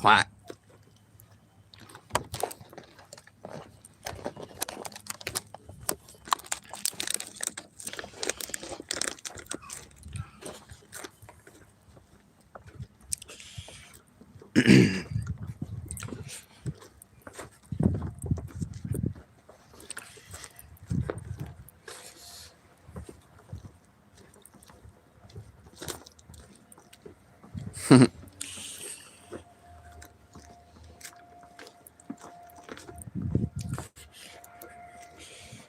Quack.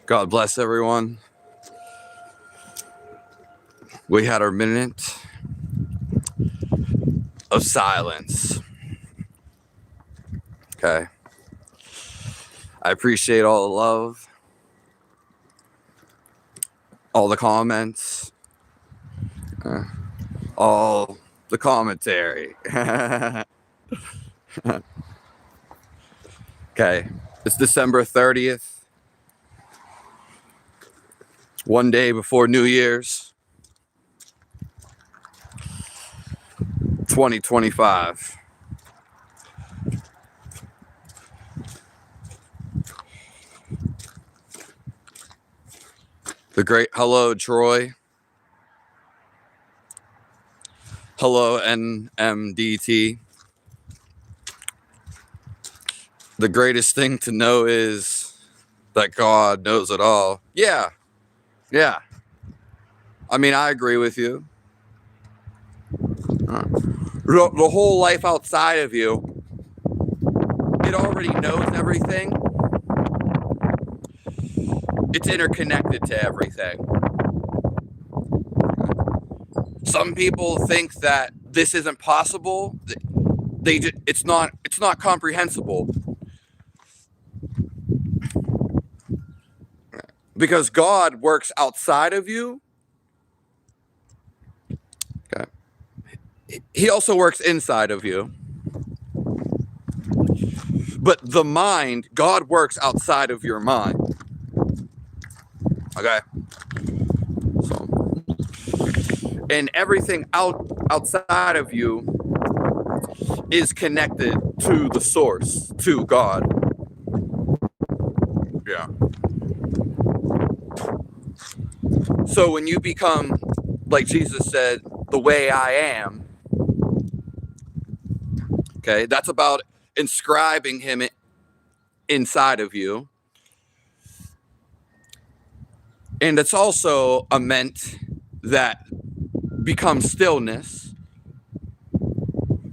God bless everyone. We had our minute of silence. Okay. I appreciate all the love, all the comments, all the commentary. Okay. It's December 30th. One day before New Year's. 2025. The great hello, Troy. Hello, NMDT. The greatest thing to know is that God knows it all. Yeah. I mean, I agree with you. The whole life outside of you, it already knows everything. It's interconnected to everything. Some people think that this isn't possible. It's not comprehensible. Because God works outside of you. Okay. He also works inside of you. But the mind, God works outside of your mind. Okay. So, and everything outside of you is connected to the source, to God. Yeah. So when you become, like Jesus said, the way I am, okay, that's about inscribing him inside of you. And it's also a meant that becomes stillness.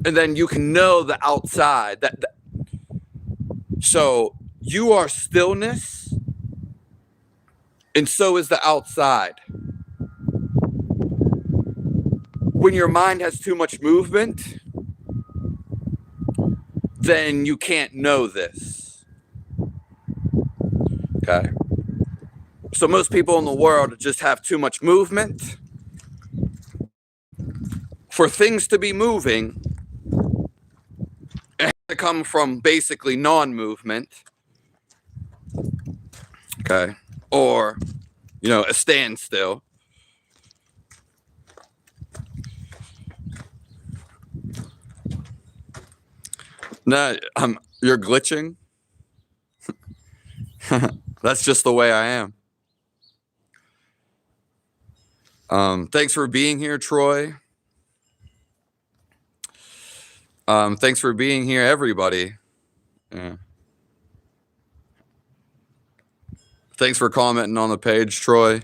And then you can know the outside. So you are stillness, and so is the outside. When your mind has too much movement, then you can't know this. Okay? So most people in the world just have too much movement. For things to be moving, it has to come from basically non-movement. Okay? Or, a standstill. No, you're glitching. That's just the way I am. Thanks for being here, Troy. Thanks for being here, everybody. Yeah. Thanks for commenting on the page, Troy.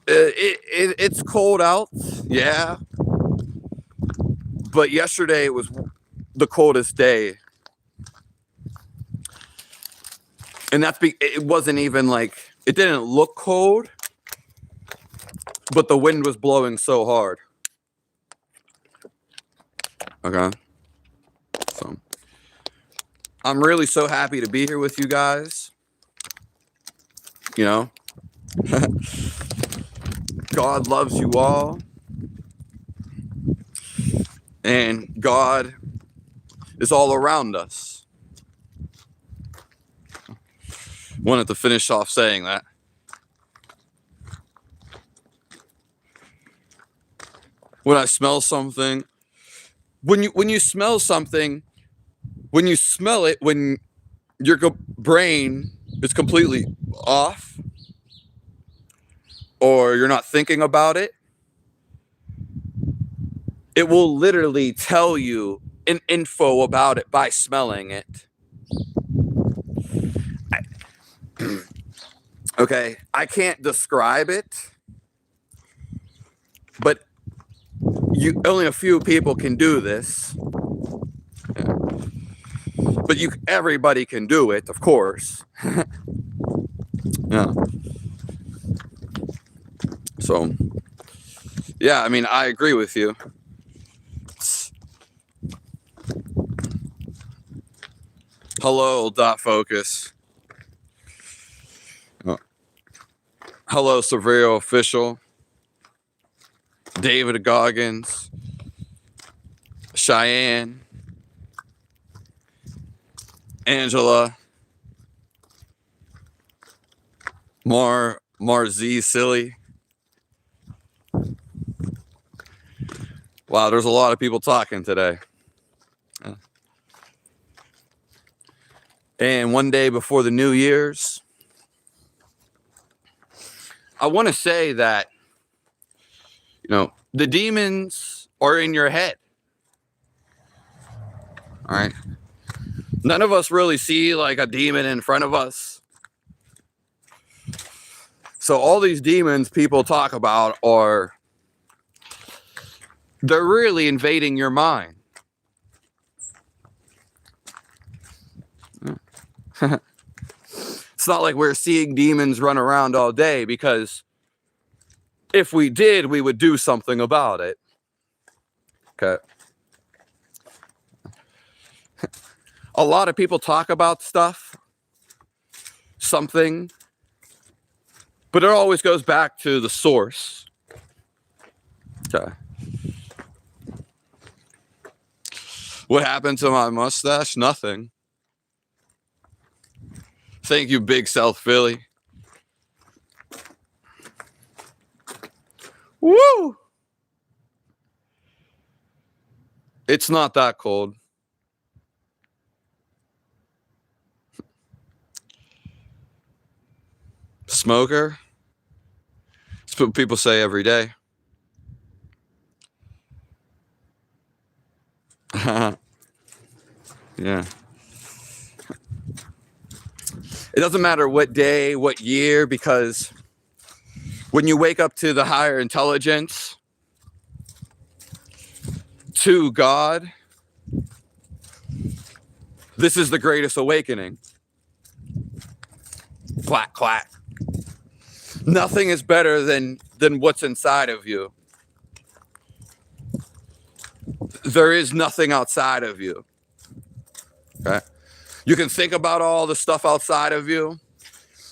It's cold out, yeah. But yesterday was the coldest day. And it wasn't even like, it didn't look cold, but the wind was blowing so hard. Okay. So I'm really so happy to be here with you guys. God loves you all. And God is all around us. Wanted to finish off saying that. When I smell something, when you smell something, when you smell it, when your brain is completely off, or you're not thinking about it, it will literally tell you an info about it by smelling it. Okay, I can't describe it, but only a few people can do this. Yeah. But everybody can do it, of course. Yeah. So, yeah, I mean, I agree with you. Hello, dot focus. Hello, Surveyor Official. David Goggins. Cheyenne. Angela. Mar Z Silly. Wow, there's a lot of people talking today. And one day before the New Year's, I want to say that, the demons are in your head. All right. None of us really see like a demon in front of us. So all these demons people talk about they're really invading your mind. It's not like we're seeing demons run around all day, because if we did, we would do something about it. Okay. A lot of people talk about something, but it always goes back to the source. Okay. What happened to my mustache? Nothing. Thank you, Big South Philly. Woo! It's not that cold. Smoker? That's what people say every day. Yeah. It doesn't matter what day, what year, because when you wake up to the higher intelligence, to God, this is the greatest awakening. Clack, clack. Nothing is better than what's inside of you. There is nothing outside of you. Okay? You can think about all the stuff outside of you.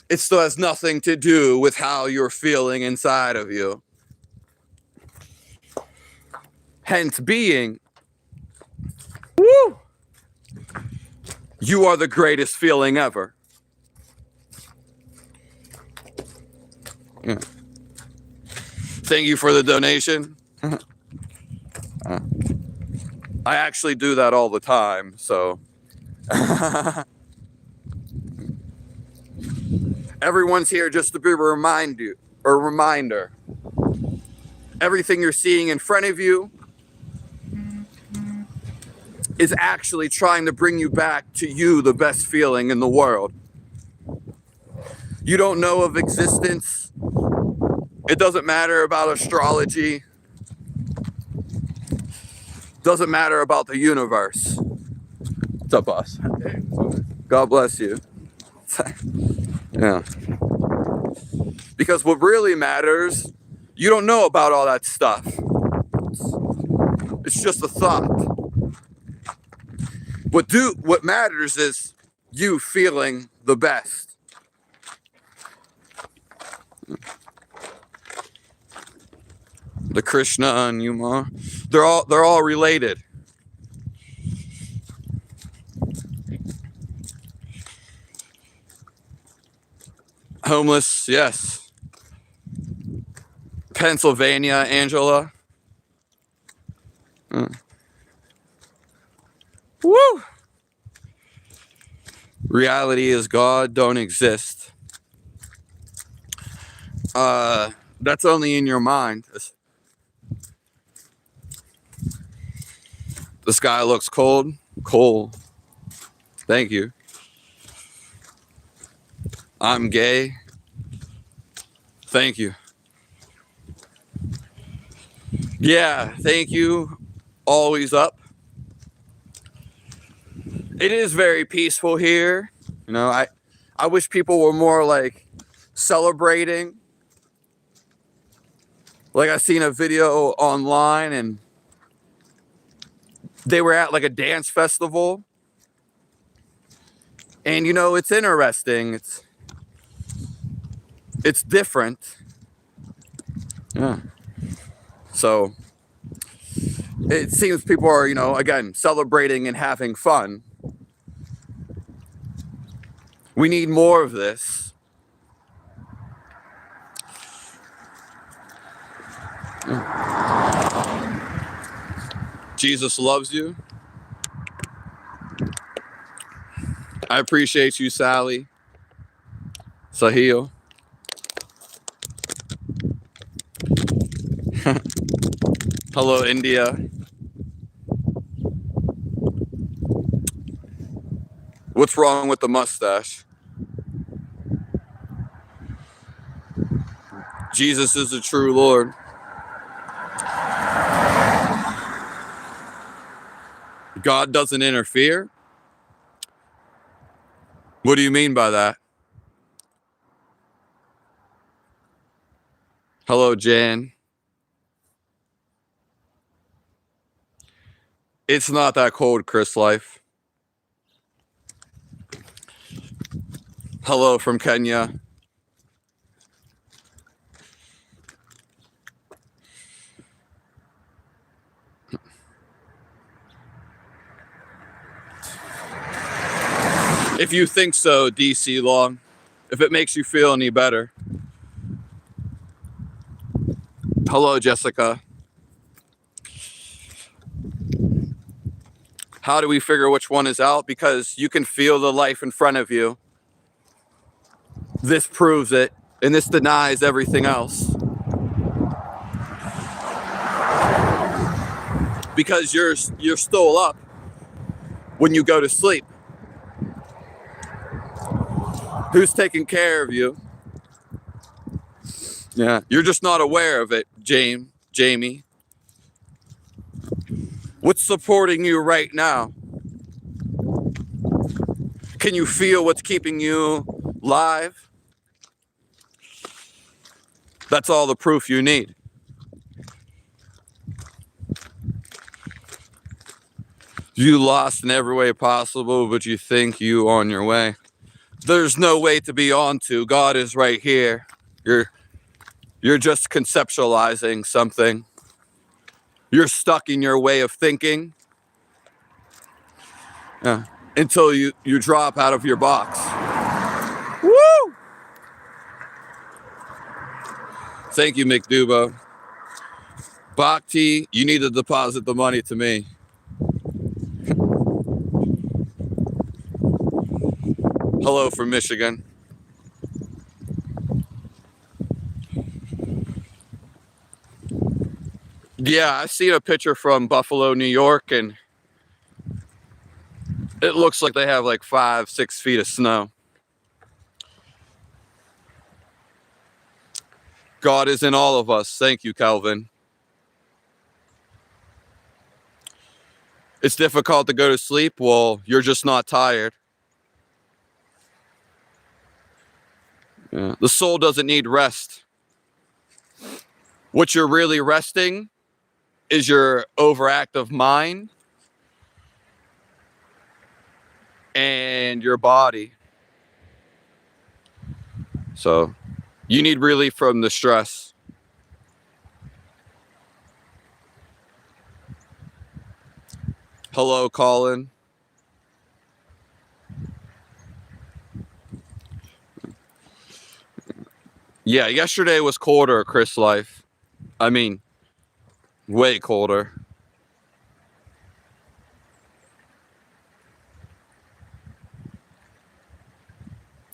It still has nothing to do with how you're feeling inside of you. Hence being, woo, you are the greatest feeling ever. Yeah. Thank you for the donation. I actually do that all the time, so. Everyone's here just to be a reminder. Everything you're seeing in front of you is actually trying to bring you back to you, the best feeling in the world. You don't know of existence. It doesn't matter about astrology. Doesn't matter about the universe. What's up, boss? God bless you. Yeah. Because what really matters, you don't know about all that stuff. It's just a thought. What matters is you feeling the best. The Krishna and Yuma, they're all related. Homeless, yes. Pennsylvania, Angela. Woo! Reality is God don't exist. That's only in your mind. The sky looks cold. Cold. Thank you. I'm gay. Thank you. Yeah, thank you. Always up. It is very peaceful here. You know, I wish people were more like celebrating. Like I seen a video online and they were at like a dance festival. And you know, it's interesting. It's different. Yeah. So it seems people are, you know, again, celebrating and having fun. We need more of this. Jesus loves you. I appreciate you, Sally. Sahil. Hello, India. What's wrong with the mustache? Jesus is the true Lord. God doesn't interfere? What do you mean by that? Hello, Jan. It's not that cold, Chris Life. Hello from Kenya. If you think so, DC Long, if it makes you feel any better. Hello, Jessica. How do we figure which one is out? Because you can feel the life in front of you. This proves it, and this denies everything else. Because you're still up when you go to sleep. Who's taking care of you? Yeah, you're just not aware of it, Jamie. What's supporting you right now? Can you feel what's keeping you live? That's all the proof you need. You lost in every way possible, but you think you on your way. There's no way to be on to. God is right here. You're just conceptualizing something. You're stuck in your way of thinking. Yeah. Until you drop out of your box. Woo! Thank you, McDubo. Bhakti, you need to deposit the money to me. Hello from Michigan. Yeah, I seen a picture from Buffalo, New York, and it looks like they have like 5-6 feet of snow. God is in all of us. Thank you, Calvin. It's difficult to go to sleep. Well, you're just not tired. Yeah. The soul doesn't need rest. What you're really resting is your overactive mind and your body. So you need relief from the stress. Hello, Colin. Yeah, yesterday was colder, Chris Life. I mean, way colder.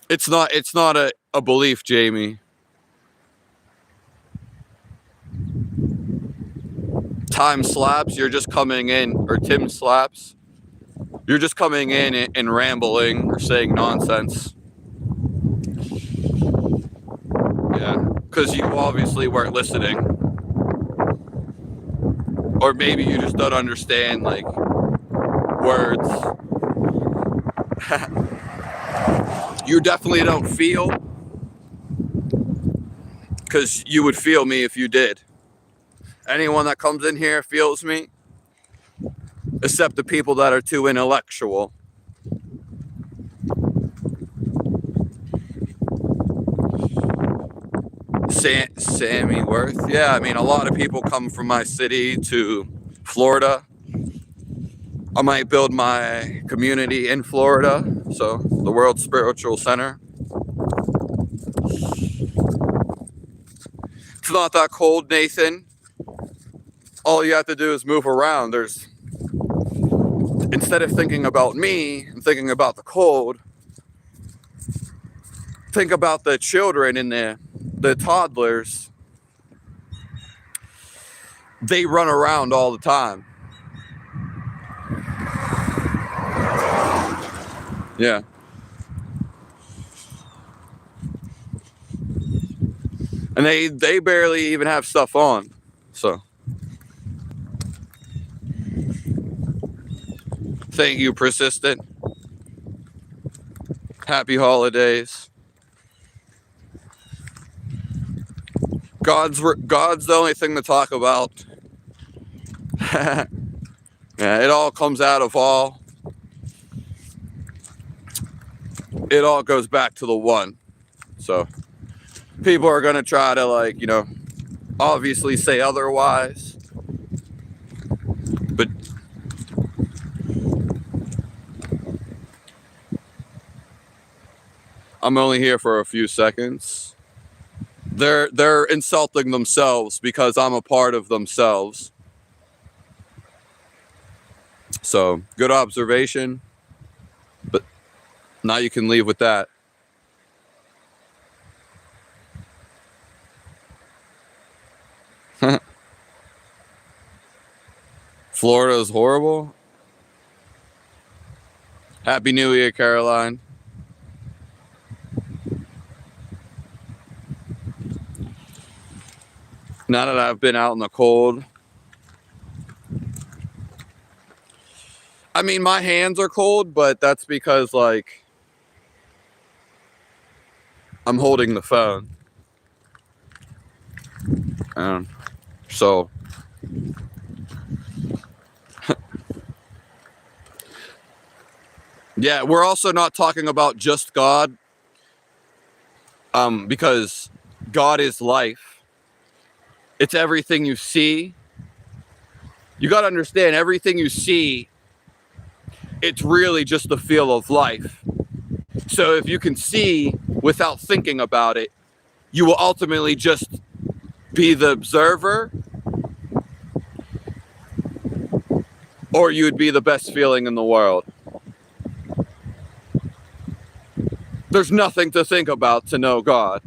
It's not a belief, Jamie. Time slaps, you're just coming in, or Tim slaps, you're just coming in and rambling or saying nonsense. Yeah, because you obviously weren't listening. Or maybe you just don't understand, like, words. You definitely don't feel, because you would feel me if you did. Anyone that comes in here feels me, except the people that are too intellectual. Sammy Worth. Yeah, I mean, a lot of people come from my city to Florida. I might build my community in Florida, so the World Spiritual Center. It's not that cold, Nathan. All you have to do is move around. Instead of thinking about me and thinking about the cold, think about the children and the toddlers. They run around all the time. Yeah. And they barely even have stuff on. So thank you, Persistent. Happy holidays. God's the only thing to talk about. Yeah, it all comes out of all. It all goes back to the one. So people are going to try to, like, you know, obviously say otherwise. But I'm only here for a few seconds. They're insulting themselves because I'm a part of themselves. So, good observation. But now you can leave with that. Florida is horrible. Happy New Year, Caroline. Now that I've been out in the cold, I mean, my hands are cold, but that's because, like, I'm holding the phone. So yeah, we're also not talking about just God, because God is life. It's everything you see. You got to understand, everything you see, it's really just the feel of life. So if you can see without thinking about it, you will ultimately just be the observer, or you would be the best feeling in the world. There's nothing to think about to know God.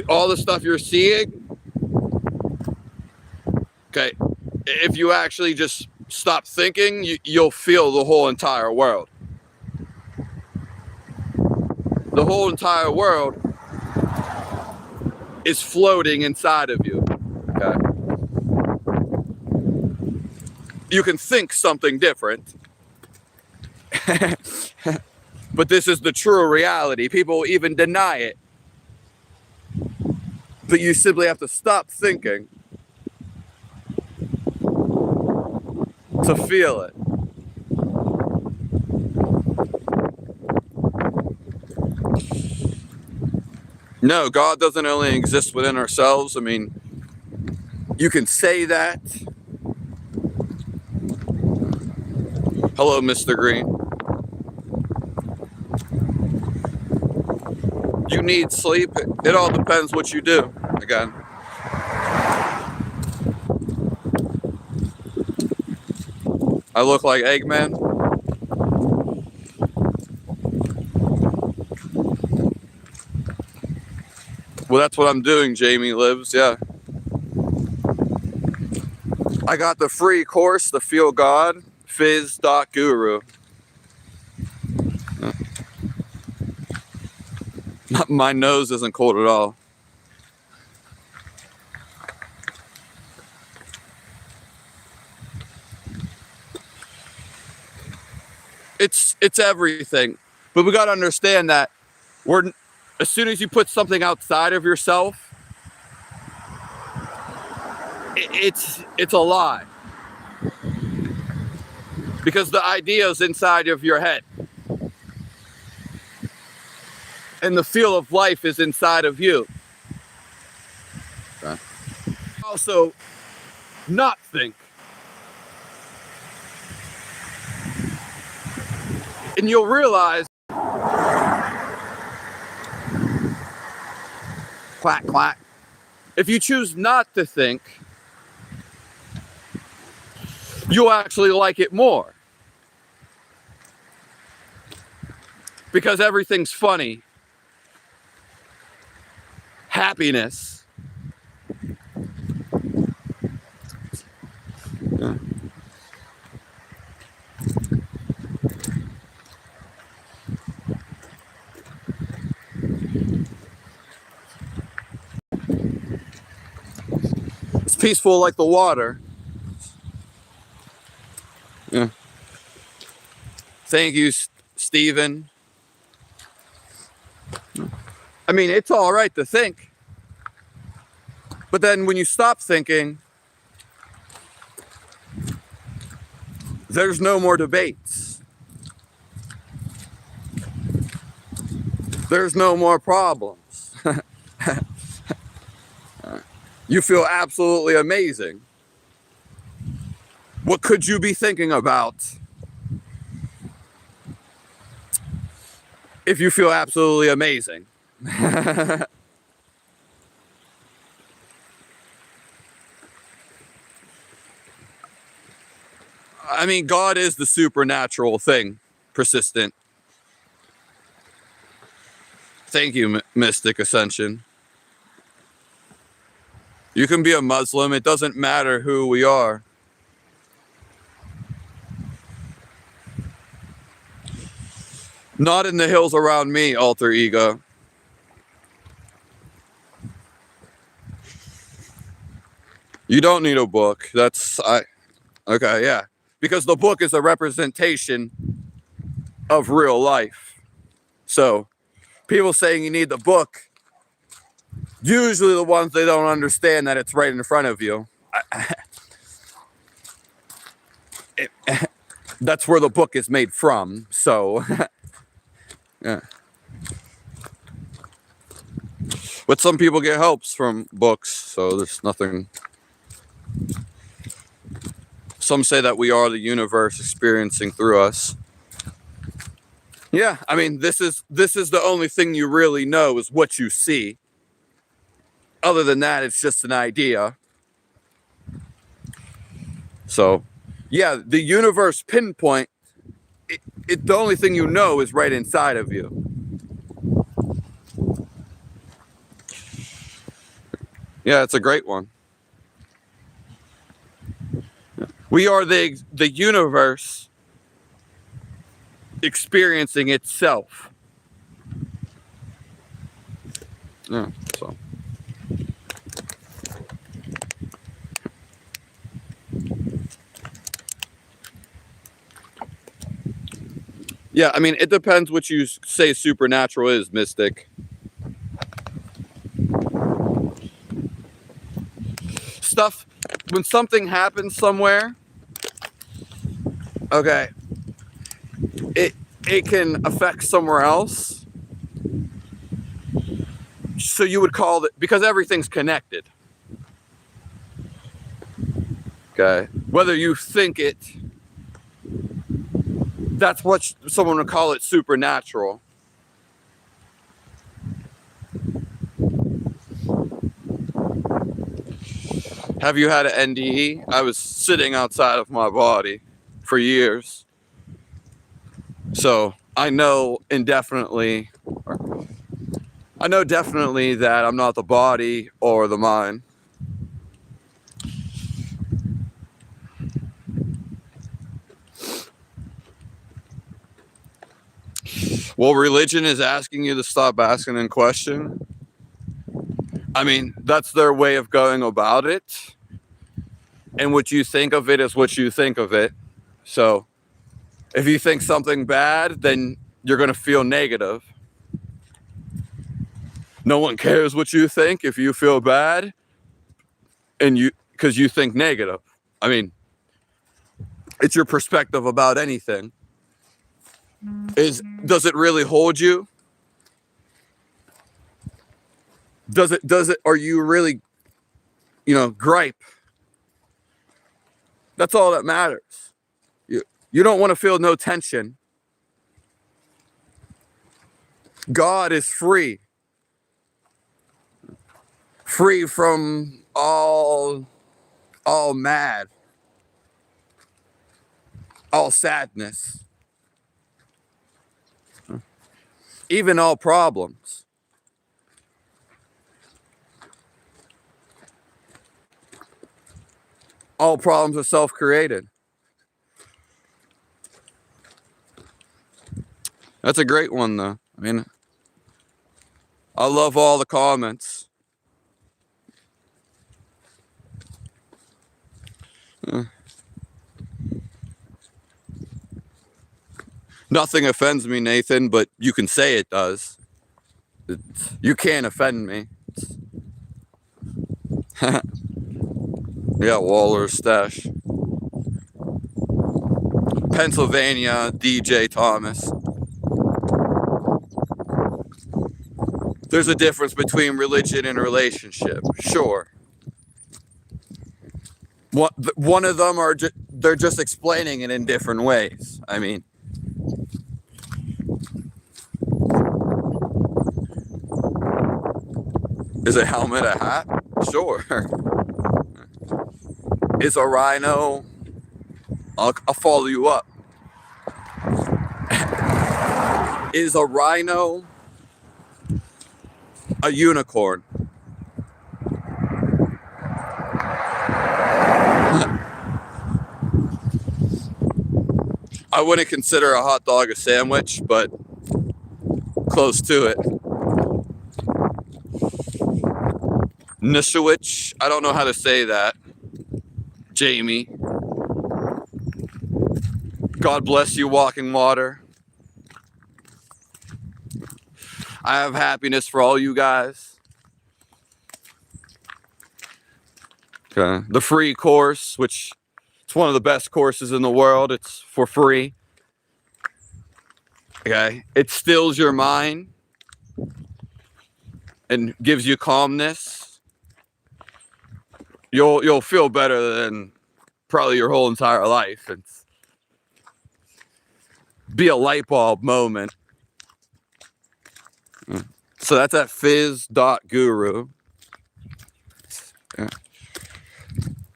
All the stuff you're seeing, okay, if you actually just stop thinking, you'll feel the whole entire world. The whole entire world is floating inside of you. Okay? You can think something different, but this is the true reality. People even deny it. But you simply have to stop thinking to feel it. No, God doesn't only exist within ourselves. I mean, you can say that. Hello, Mr. Green. You need sleep. It all depends what you do. Again. I look like Eggman. Well, that's what I'm doing, Jamie Lives, yeah. I got the free course, the Feel God, fiz.guru. My nose isn't cold at all. It's everything. But we got to understand that as soon as you put something outside of yourself, it's a lie. Because the idea is inside of your head. And the feel of life is inside of you. Okay. Also, not think. And you'll realize, quack, quack. If you choose not to think, you'll actually like it more. Because everything's funny. Happiness. Yeah. It's peaceful like the water. Yeah. Thank you, Stephen. I mean, it's all right to think. But then when you stop thinking, there's no more debates. There's no more problems. You feel absolutely amazing. What could you be thinking about if you feel absolutely amazing? I mean, God is the supernatural thing, persistent. Thank you, Mystic Ascension. You can be a Muslim. It doesn't matter who we are. Not in the hills around me, alter ego. You don't need a book. Okay, yeah. Because the book is a representation of real life. So, people saying you need the book, usually the ones they don't understand that it's right in front of you. That's where the book is made from. So, yeah. But some people get helps from books, so there's nothing. Some say that we are the universe experiencing through us. Yeah, I mean, this is the only thing you really know is what you see. Other than that, it's just an idea. So, yeah, the universe pinpoint, the only thing you know is right inside of you. Yeah, it's a great one. We are the universe experiencing itself. Yeah, so. Yeah, I mean, it depends what you say supernatural is, Mystic. Stuff, when something happens somewhere, okay, it can affect somewhere else. So you would call it, because everything's connected. Okay, whether you think it, that's what someone would call it supernatural. Have you had an NDE? I was sitting outside of my body for years. So I know indefinitely, I know definitely that I'm not the body or the mind. Well, religion is asking you to stop asking in question. I mean, that's their way of going about it. And what you think of it is what you think of it. So if you think something bad, then you're going to feel negative. No one cares what you think if you feel bad because you think negative. I mean, it's your perspective about anything. Does it really hold you? Are you really, gripe? That's all that matters. You don't want to feel no tension. God is free. Free from all mad, all sadness, even all problems. All problems are self-created. That's a great one, though. I mean, I love all the comments. Nothing offends me, Nathan, but you can say it does. You can't offend me. Yeah, Waller's Stash. Pennsylvania, DJ Thomas. There's a difference between religion and relationship, sure. One of them they're just explaining it in different ways. I mean, is a helmet a hat? Sure. Is a rhino? I'll follow you up. Is a rhino a unicorn? I wouldn't consider a hot dog a sandwich, but close to it. Nishowich, I don't know how to say that. Jamie. God bless you, Walking Water. I have happiness for all you guys. Okay. The free course, which it's one of the best courses in the world. It's for free. Okay. It stills your mind and gives you calmness. You'll feel better than probably your whole entire life. It's be a light bulb moment. So that's at fiz.guru. Yeah.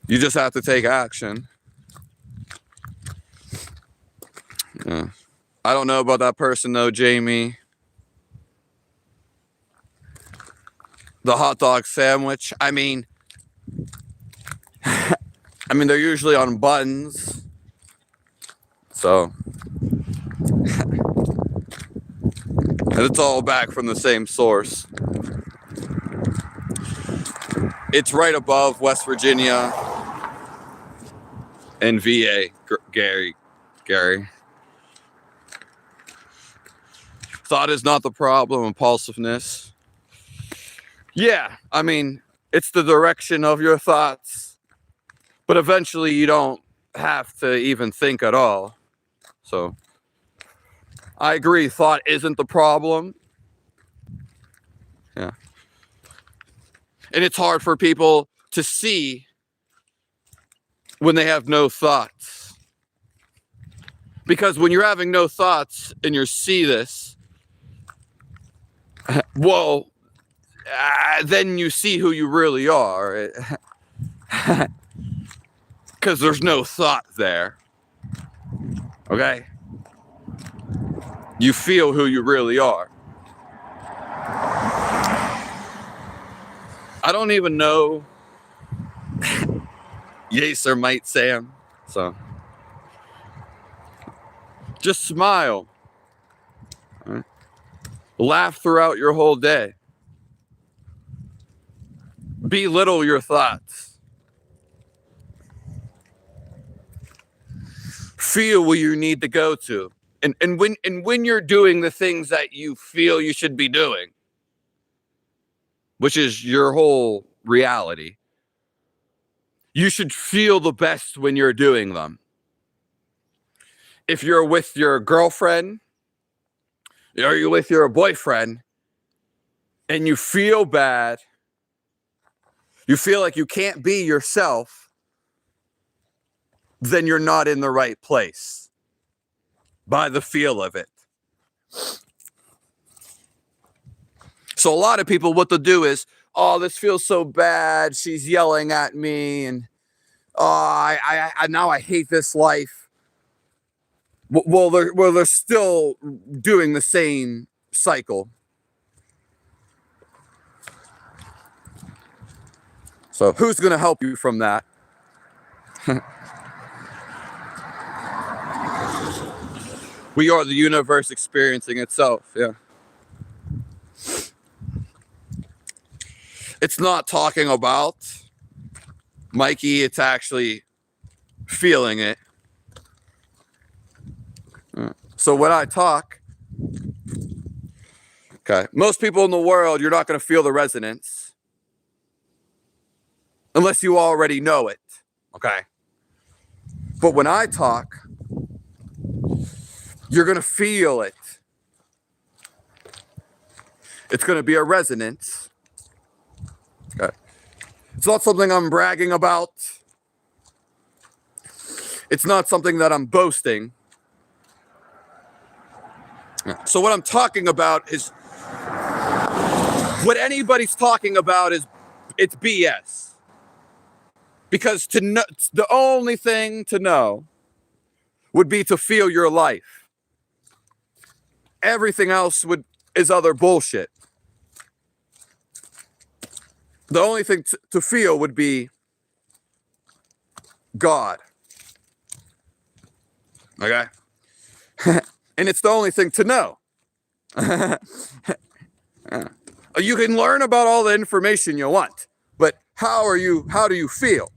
You just have to take action. Yeah. I don't know about that person though, Jamie. The hot dog sandwich. I mean, they're usually on buns. So, and it's all back from the same source. It's right above West Virginia and VA, Gary. Thought is not the problem, impulsiveness. Yeah, I mean, it's the direction of your thoughts, but eventually you don't have to even think at all. So, I agree, thought isn't the problem. Yeah. And it's hard for people to see when they have no thoughts. Because when you're having no thoughts and you see this, whoa, then you see who you really are. Because there's no thought there. Okay? You feel who you really are. I don't even know yes or might Sam. So just smile. Right? Laugh throughout your whole day. Belittle your thoughts. Feel where you need to go to. And when you're doing the things that you feel you should be doing, which is your whole reality, you should feel the best when you're doing them. If you're with your girlfriend, or you're with your boyfriend, and you feel bad, you feel like you can't be yourself, then you're not in the right place by the feel of it. So a lot of people, what they'll do is, oh, this feels so bad. She's yelling at me, and I now I hate this life. Well, they're still doing the same cycle. So who's going to help you from that? We are the universe experiencing itself. Yeah. It's not talking about Mikey, it's actually feeling it. So when I talk, okay, most people in the world, you're not going to feel the resonance unless you already know it, okay? But when I talk, you're going to feel it. It's going to be a resonance. Okay. It's not something I'm bragging about. It's not something that I'm boasting. So what I'm talking about is, what anybody's talking about is, it's BS. Because to know, the only thing to know would be to feel your life. Everything else is other bullshit. The only thing to feel would be God. Okay? And it's the only thing to know. You can learn about all the information you want, but how do you feel?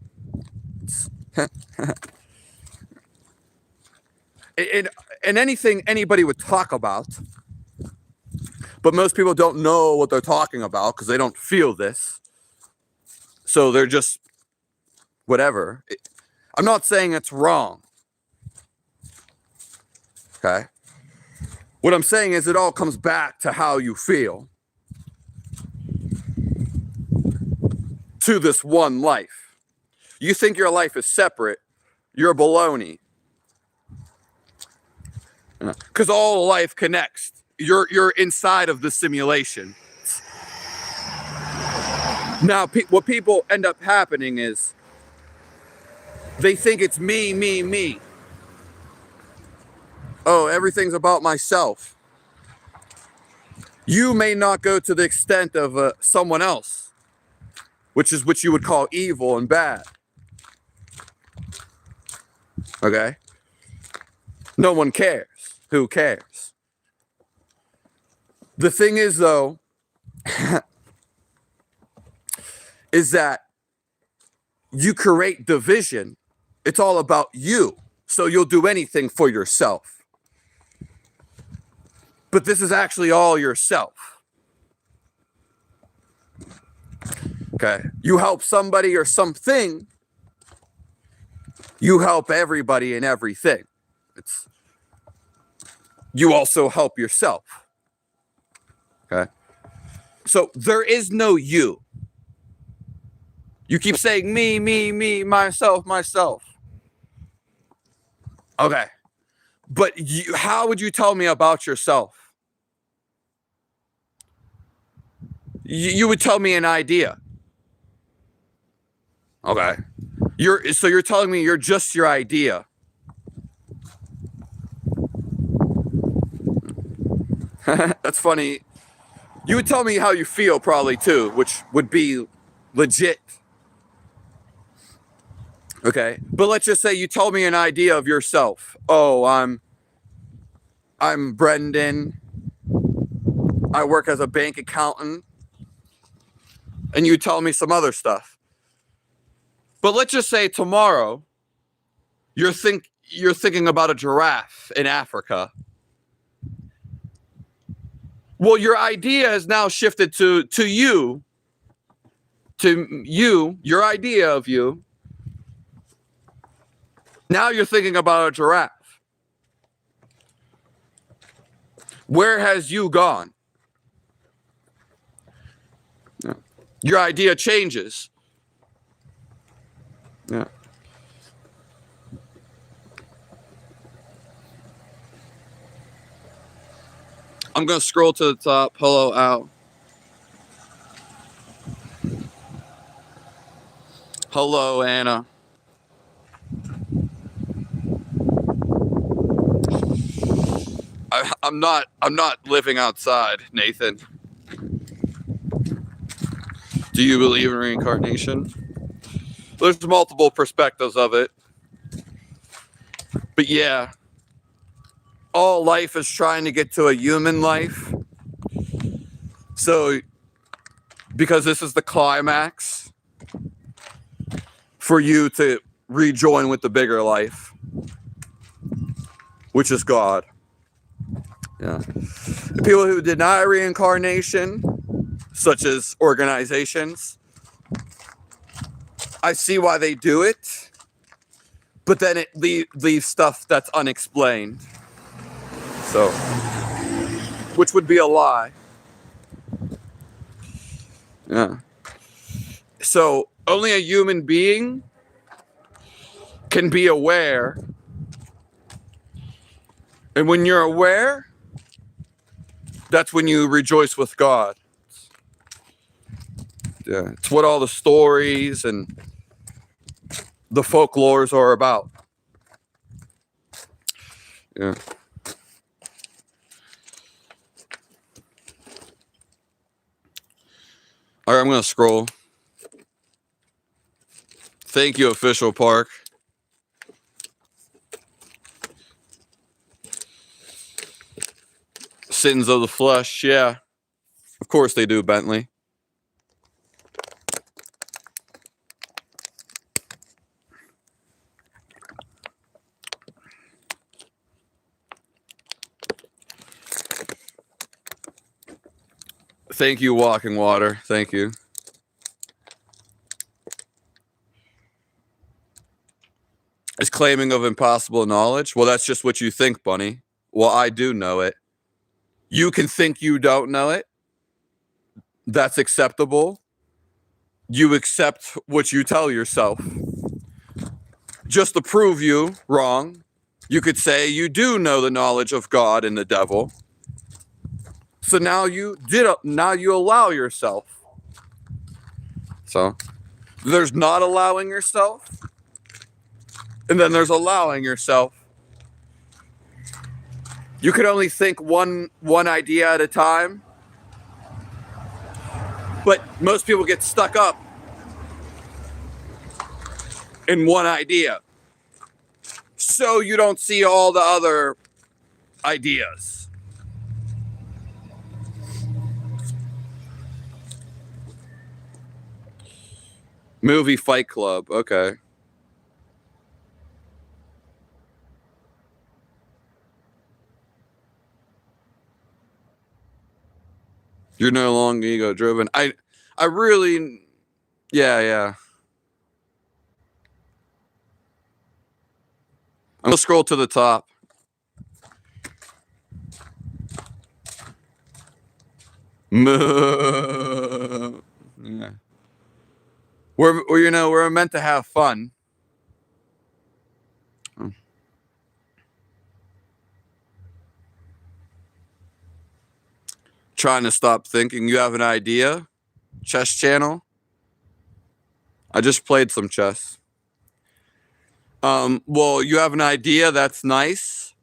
And anything anybody would talk about, but most people don't know what they're talking about because they don't feel this. So they're just whatever. I'm not saying it's wrong. Okay? What I'm saying is it all comes back to how you feel to this one life. You think your life is separate, you're baloney. Because all life connects. You're inside of the simulation. Now, what people end up happening is they think it's me, me, me. Oh, everything's about myself. You may not go to the extent of someone else, which is what you would call evil and bad. Okay? No one cares. Who cares? The thing is, though, is that you create division. It's all about you. So you'll do anything for yourself. But this is actually all yourself. Okay? You help somebody or something, you help everybody and everything. You also help yourself. Okay? So there is no you. You keep saying me, me, me, myself, myself. Okay. But how would you tell me about yourself? You would tell me an idea. Okay. So you're telling me you're just your idea. That's funny. You would tell me how you feel probably too, which would be legit. Okay, but let's just say you told me an idea of yourself. Oh, I'm Brendan. I work as a bank accountant. And you tell me some other stuff. But let's just say tomorrow you're thinking about a giraffe in Africa. Well, your idea has now shifted to you, your idea of you. Now you're thinking about a giraffe. Where has you gone? Yeah. Your idea changes. Yeah. I'm going to scroll to the top. Hello, Al. Hello, Anna. I'm not living outside, Nathan. Do you believe in reincarnation? There's multiple perspectives of it. But yeah, all life is trying to get to a human life. So, because this is the climax for you to rejoin with the bigger life, which is God. Yeah. The people who deny reincarnation, such as organizations, I see why they do it, but then it leaves stuff that's unexplained. So, which would be a lie. Yeah. So, only a human being can be aware. And when you're aware, that's when you rejoice with God. Yeah. It's what all the stories and the folklores are about. Yeah. All right, I'm going to scroll. Thank you, Official Park. Sins of the flesh, yeah. Of course they do, Bentley. Thank you, Walking Water. Thank you. Is claiming of impossible knowledge? Well, that's just what you think, Bunny. Well, I do know it. You can think you don't know it. That's acceptable. You accept what you tell yourself. Just to prove you wrong, you could say you do know the knowledge of God and the devil. So now you allow yourself. So there's not allowing yourself, and then there's allowing yourself. You can only think one idea at a time, but most people get stuck up in one idea, so you don't see all the other ideas. Movie Fight Club, okay. You're no longer ego driven. I really, yeah. I'm gonna scroll to the top. Yeah. We're meant to have fun. Trying to stop thinking. You have an idea? Chess channel? I just played some chess. Well, you have an idea, that's nice,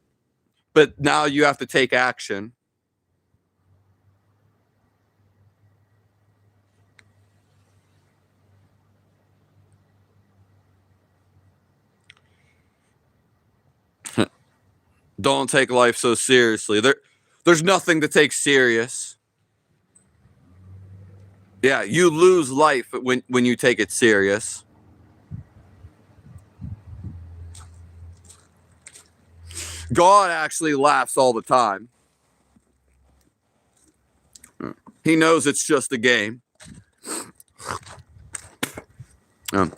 but now you have to take action. Don't take life so seriously. There's nothing to take serious. Yeah, you lose life when you take it serious. God actually laughs all the time. He knows it's just a game. The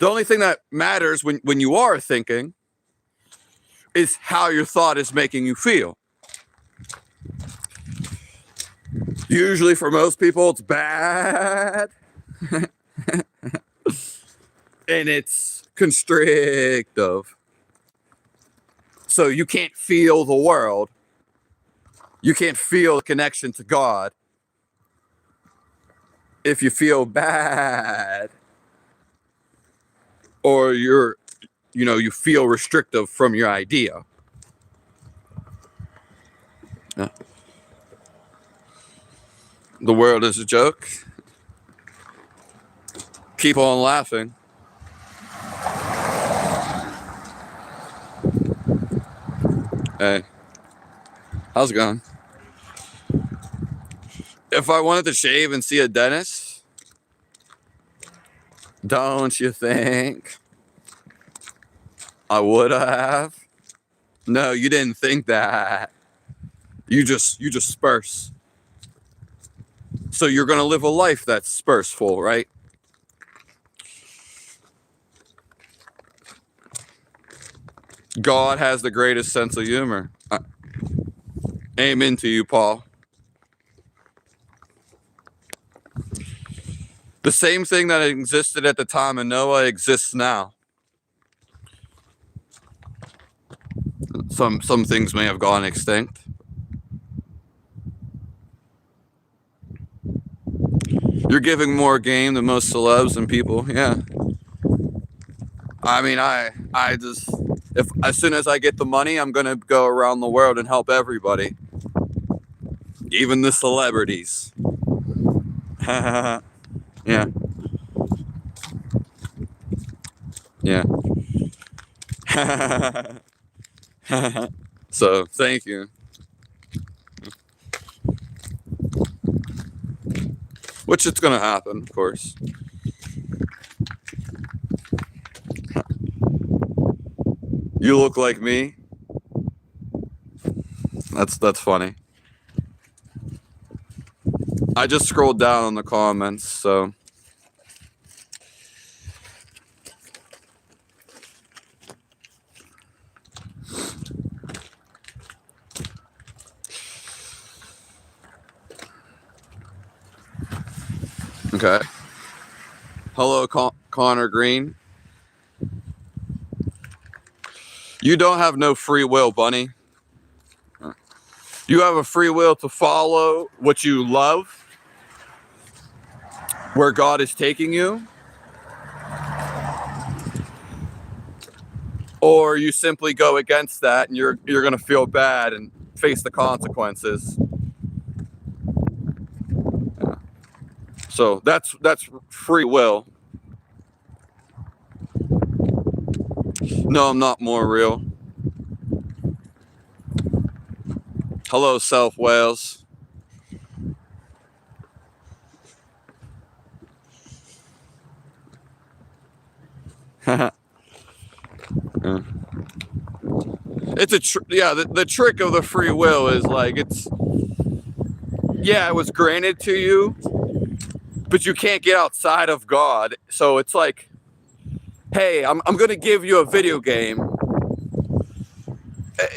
only thing that matters when you are thinking is how your thought is making you feel. Usually for most people, it's bad. And it's constrictive. So you can't feel the world. You can't feel the connection to God if you feel bad. Or you feel restrictive from your idea. Yeah. The world is a joke. Keep on laughing. Hey, how's it going? If I wanted to shave and see a dentist, don't you think I would have? No, you didn't think that. You just spurse. So you're gonna live a life that's spurseful, right? God has the greatest sense of humor. Amen to you, Paul. The same thing that existed at the time of Noah exists now. Some things may have gone extinct. You're giving more game than most celebs and people, yeah. I mean, I just, if as soon as I get the money, I'm gonna go around the world and help everybody, even the celebrities. Yeah. Yeah. So thank you. Which it's gonna happen, of course. You look like me. That's funny. I just scrolled down on the comments, so. Okay. Hello, Connor Green. You don't have no free will, bunny. You have a free will to follow what you love, where God is taking you, or you simply go against that and you're going to feel bad and face the consequences. Yeah. So that's free will. No, I'm not more real. Hello, South Wales. Yeah. It's a the trick of the free will is like it was granted to you, but you can't get outside of God. So it's like, hey, I'm going to give you a video game.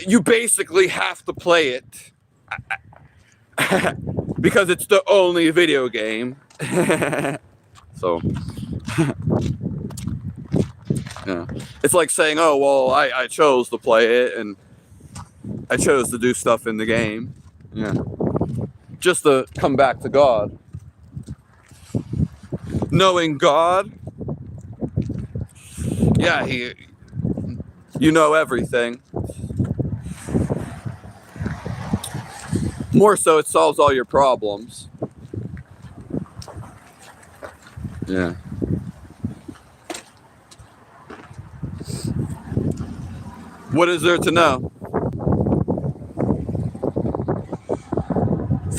You basically have to play it because it's the only video game. So yeah, it's like saying, oh, well, I chose to play it and I chose to do stuff in the game. Yeah. Just to come back to God. Knowing God, yeah, you know everything. More so, it solves all your problems. Yeah. What is there to know?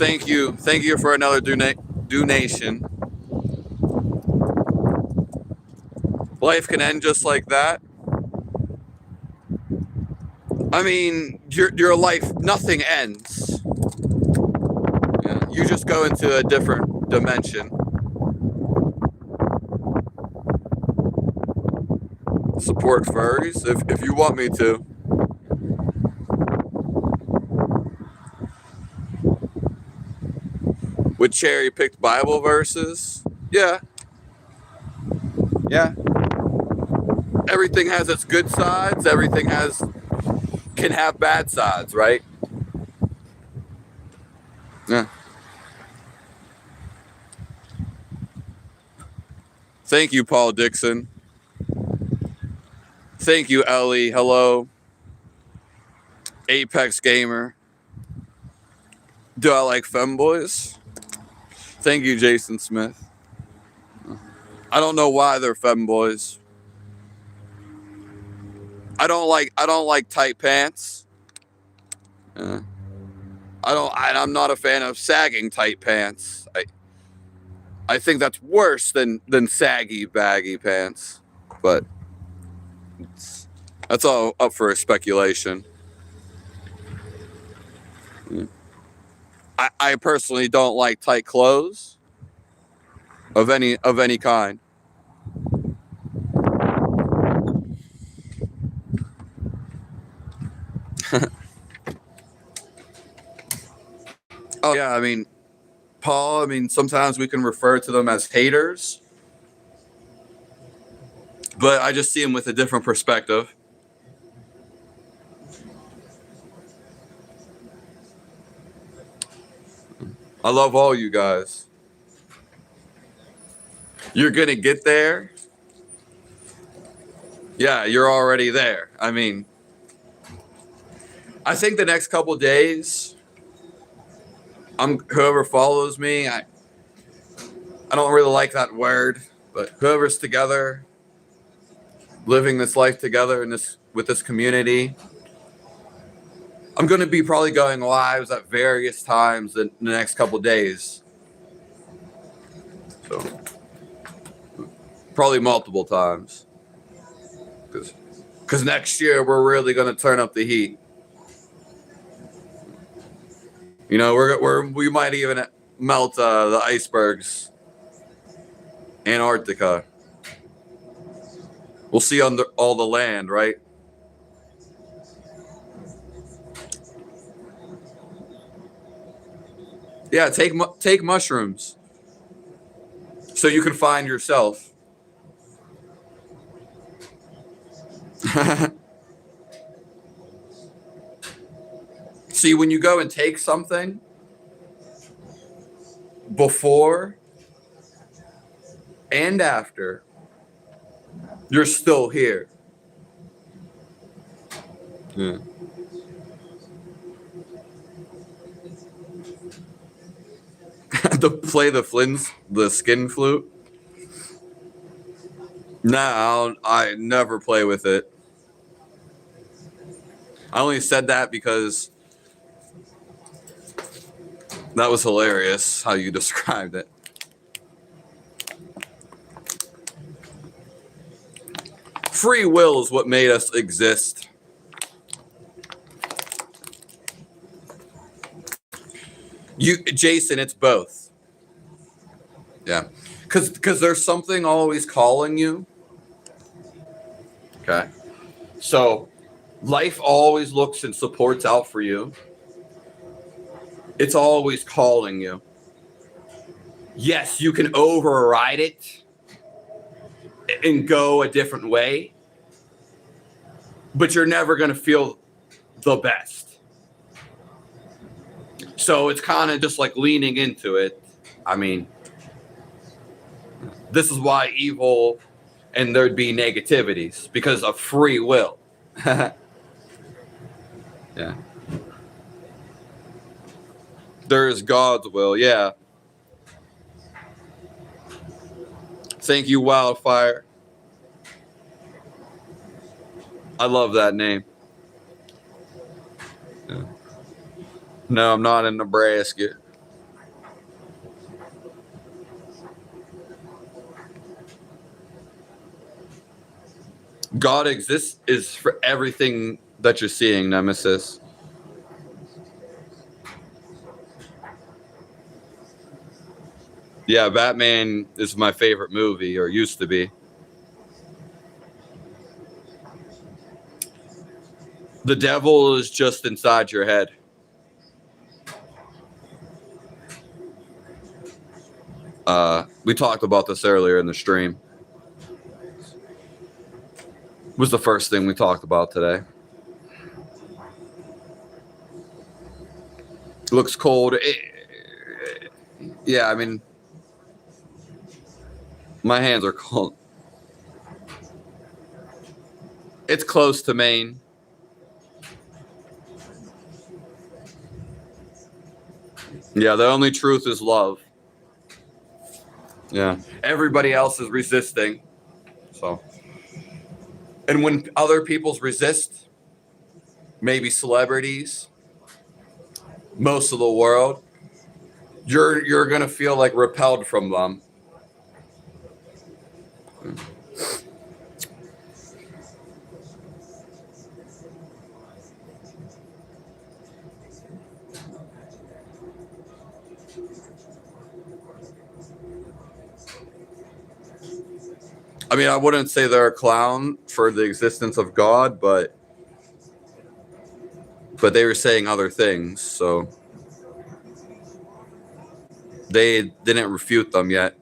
Thank you for another donation. Life can end just like that. I mean, your life, nothing ends. Yeah, you just go into a different dimension. Support furries if you want me to. With cherry picked Bible verses. Yeah. Everything has its good sides. Everything can have bad sides, right? Yeah. Thank you, Paul Dixon. Thank you, Ellie. Hello. Apex Gamer. Do I like femboys? Thank you, Jason Smith. I don't know why they're femboys. I don't like tight pants. I'm not a fan of sagging tight pants. I think that's worse than saggy baggy pants. But that's all up for speculation. I personally don't like tight clothes of any kind. Oh yeah, I mean, Paul, sometimes we can refer to them as haters, but I just see them with a different perspective. I love all you guys. You're gonna get there. Yeah, you're already there. I think the next couple days, whoever follows me, I don't really like that word, but whoever's together, living this life together with this community, I'm going to be probably going lives at various times in the next couple days. So, probably multiple times. Because next year, we're really going to turn up the heat. You know, we might even melt the icebergs. Antarctica. We'll see under all the land, right? Yeah, take mushrooms so you can find yourself. See, when you go and take something before and after, you're still here. Yeah. To play the skin flute? No, I never play with it. I only said that because that was hilarious how you described it. Free will is what made us exist. Jason, it's both. Yeah. Because there's something always calling you. Okay. So life always looks and supports out for you. It's always calling you. Yes, you can override it and go a different way, but you're never going to feel the best. So it's kind of just like leaning into it. I mean, this is why evil and there'd be negativities, because of free will. Yeah. There is God's will, yeah. Thank you, Wildfire. I love that name. Yeah. No, I'm not in Nebraska. God exists is for everything that you're seeing, Nemesis. Yeah, Batman is my favorite movie, or used to be. The devil is just inside your head. We talked about this earlier in the stream. It was the first thing we talked about today. It looks cold. Yeah, I mean, my hands are cold. It's close to Maine. Yeah, the only truth is love. Yeah, everybody else is resisting. So, and when other people's resist, maybe celebrities, most of the world, you're gonna feel like repelled from them. I mean, I wouldn't say they're a clown for the existence of God, but they were saying other things, so they didn't refute them yet.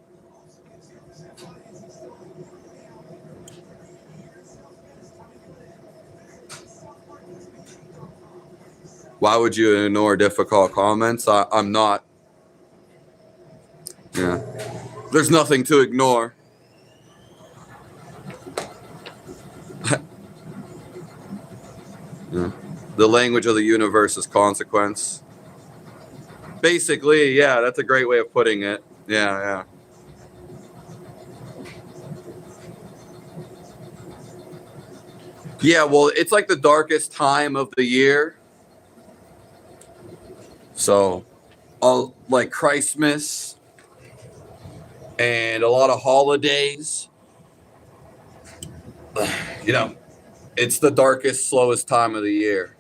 Why would you ignore difficult comments? I'm not. Yeah. There's nothing to ignore. Yeah. The language of the universe is consequence. Basically, yeah, that's a great way of putting it. Yeah. Yeah, well, it's like the darkest time of the year. So, all like Christmas and a lot of holidays. You know, it's the darkest, slowest time of the year.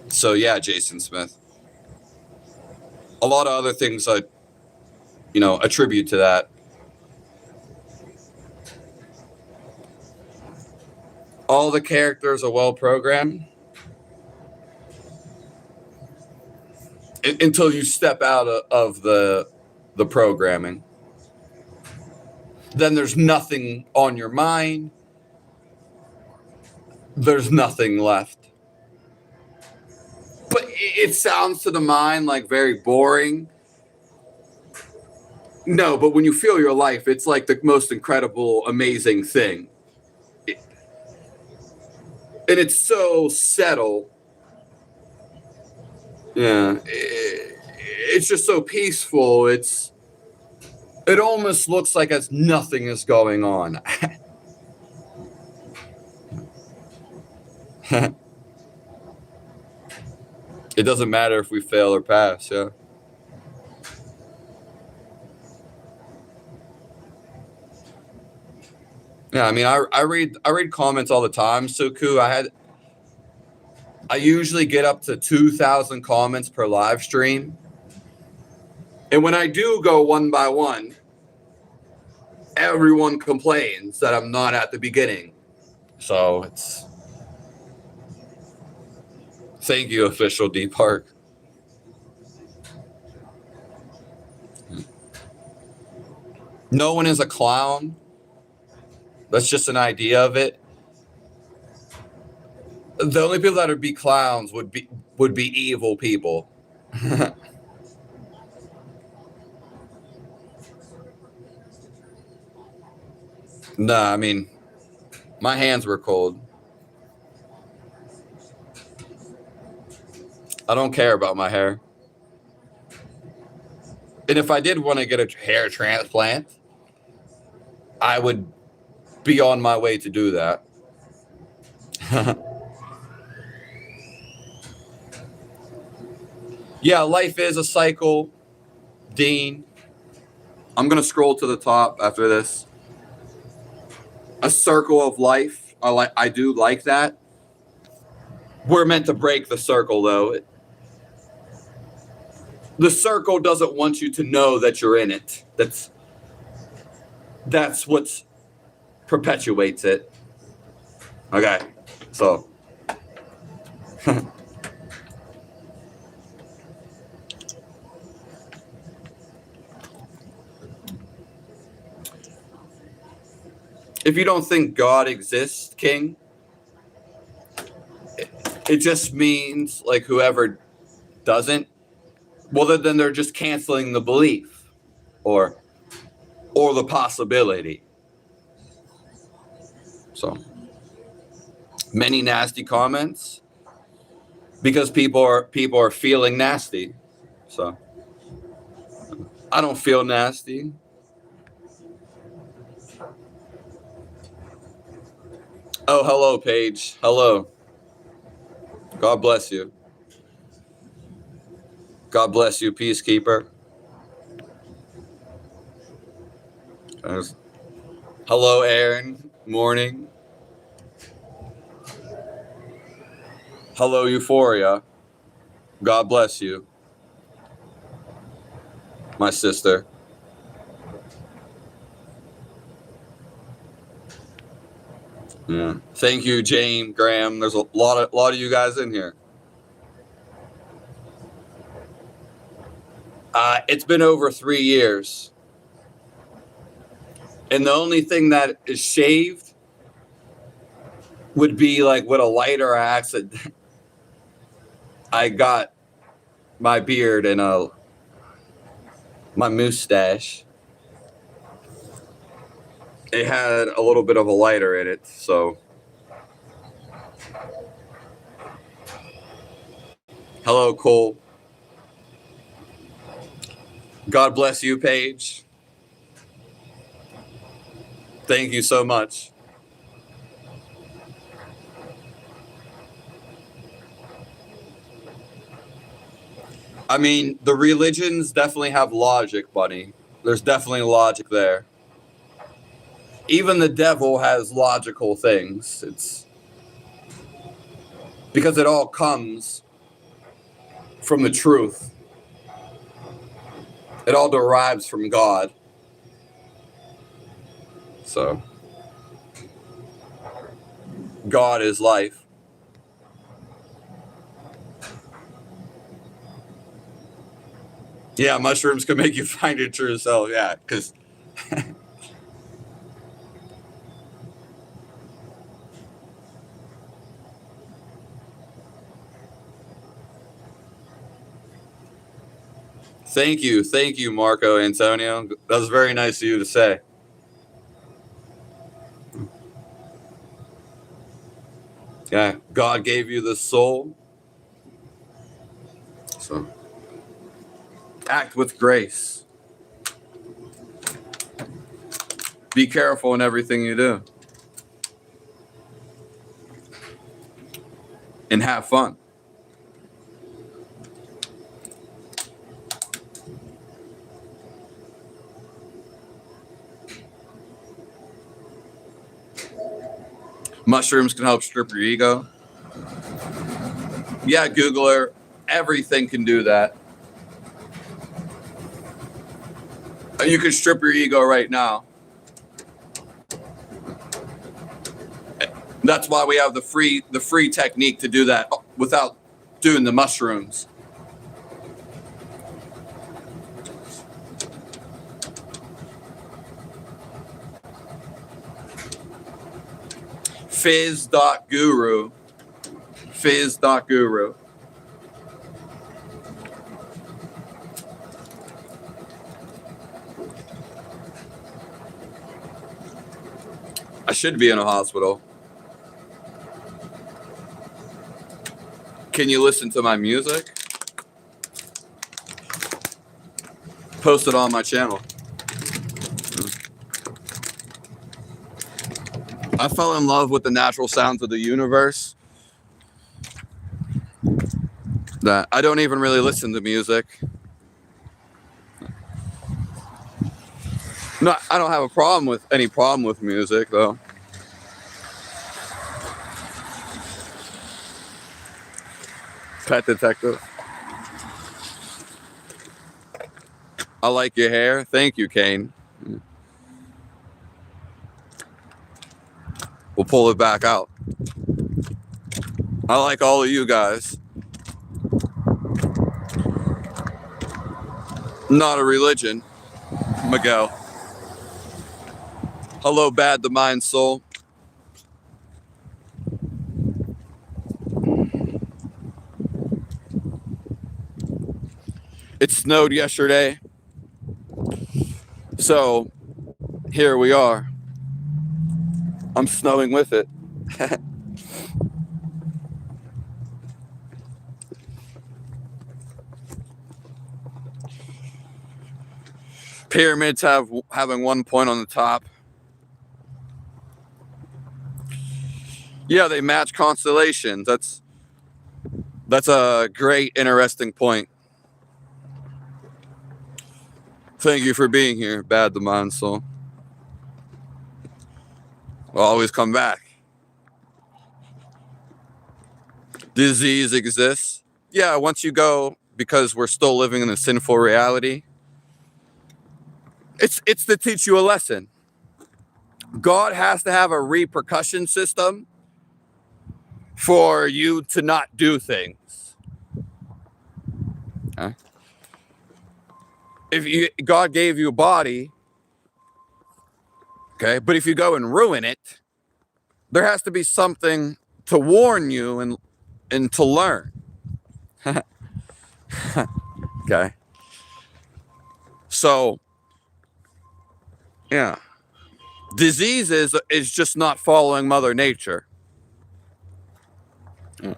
So yeah, Jason Smith. A lot of other things I, attribute to that. All the characters are well programmed until you step out of the programming. Then there's nothing on your mind. There's nothing left. But it sounds to the mind like very boring. No, but when you feel your life, it's like the most incredible, amazing thing. And it's so settled. Yeah. It's just so peaceful. It almost looks like as nothing is going on. It doesn't matter if we fail or pass, yeah. Yeah, I mean, I read comments all the time, Suku. I usually get up to 2,000 comments per live stream. And when I do go one by one, everyone complains that I'm not at the beginning. So it's... Thank you, official D Park. No one is a clown. That's just an idea of it. The only people that would be clowns would be evil people. Nah, I mean, my hands were cold. I don't care about my hair. And if I did want to get a hair transplant, I would be on my way to do that. Yeah, life is a cycle, Dean. I'm going to scroll to the top after this. a circle of life. I do like that. We're meant to break the circle, though. The circle doesn't want you to know that you're in it. That's what perpetuates it. Okay, so if you don't think God exists, King, it just means like whoever doesn't, well, then they're just canceling the belief or the possibility. So many nasty comments because people are feeling nasty. So I don't feel nasty. Oh, hello, Paige. Hello. God bless you. God bless you, Peacekeeper. Hello, Aaron. Morning. Hello, Euphoria. God bless you, my sister. Yeah. Thank you, Jane, Graham. There's a lot of you guys in here. It's been over 3 years. And the only thing that is shaved would be like with a lighter axe. I got my beard and my mustache. It had a little bit of a lighter in it, so. Hello, Cole. God bless you, Paige. Thank you so much. I mean, the religions definitely have logic, buddy. There's definitely logic there. Even the devil has logical things. It's because it all comes from the truth. It all derives from God. So, God is life. Yeah, mushrooms can make you find your true self. Yeah, because Thank you, Marco Antonio. That was very nice of you to say. Yeah, God gave you the soul. So act with grace. Be careful in everything you do. And have fun. Mushrooms can help strip your ego. Yeah, Googler, everything can do that. You can strip your ego right now. That's why we have the free technique to do that without doing the mushrooms. Fiz.guru. Fiz.guru. I should be in a hospital. Can you listen to my music? Post it on my channel. I fell in love with the natural sounds of the universe. That I don't even really listen to music. No, I don't have any problem with music though. Pet detective. I like your hair. Thank you, Kane. We'll pull it back out. I like all of you guys. Not a religion, Miguel. Hello, bad the mind soul. It snowed yesterday. So here we are. I'm snowing with it. Pyramids having 1 point on the top. Yeah, they match constellations. That's a great, interesting point. Thank you for being here, bad the mind soul. We'll always come back. Disease exists. Yeah, once you go, because we're still living in a sinful reality, it's to teach you a lesson. God has to have a repercussion system for you to not do things. Okay? God gave you a body, okay, but if you go and ruin it, there has to be something to warn you and to learn. Okay. So, yeah. Disease is just not following Mother Nature. Yeah.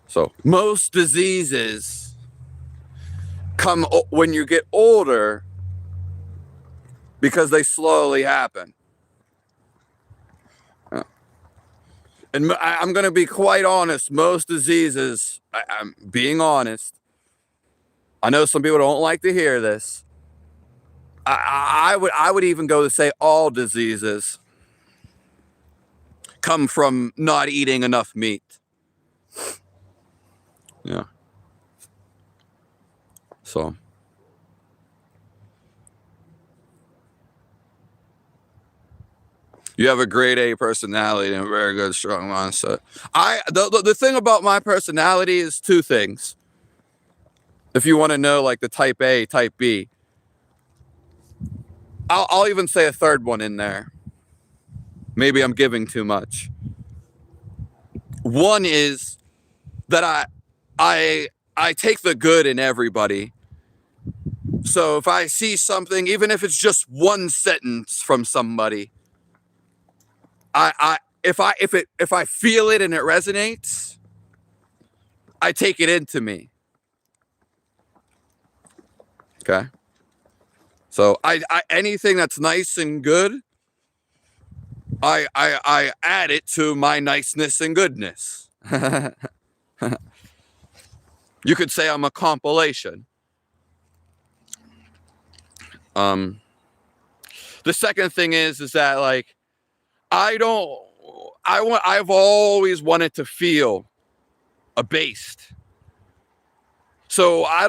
So, most diseases come when you get older because they slowly happen. Yeah. And I'm going to be quite honest. Most diseases, I'm being honest. I know some people don't like to hear this. I would even go to say all diseases come from not eating enough meat. Yeah. So. You have a grade A personality and a very good, strong mindset. The thing about my personality is two things. If you want to know, like the type A, type B, I'll even say a third one in there. Maybe I'm giving too much. One is that I take the good in everybody. So if I see something, even if it's just one sentence from somebody, if I feel it and it resonates, I take it into me. Okay. So I anything that's nice and good, I add it to my niceness and goodness. You could say I'm a compilation. The second thing is that like I've always wanted to feel abased. So I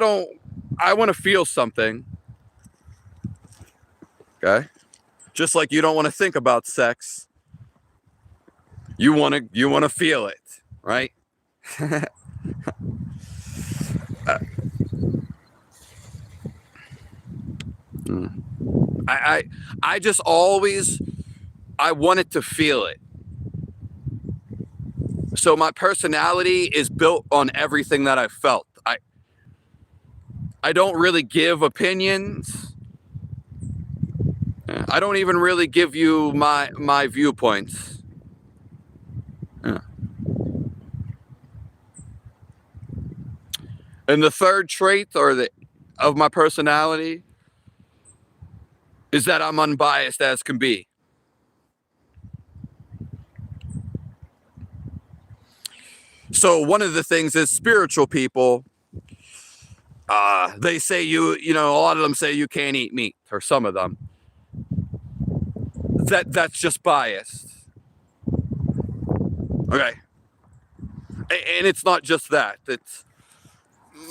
want to feel something. Okay? Just like you don't want to think about sex. You want to feel it, right? I just always I wanted to feel it. So my personality is built on everything that I felt. I don't really give opinions. I don't even really give you my viewpoints. Yeah. And the third trait of my personality is that I'm unbiased as can be. So one of the things is spiritual people, they say a lot of them say you can't eat meat, or some of them. That's just biased. Okay. And it's not just that. It's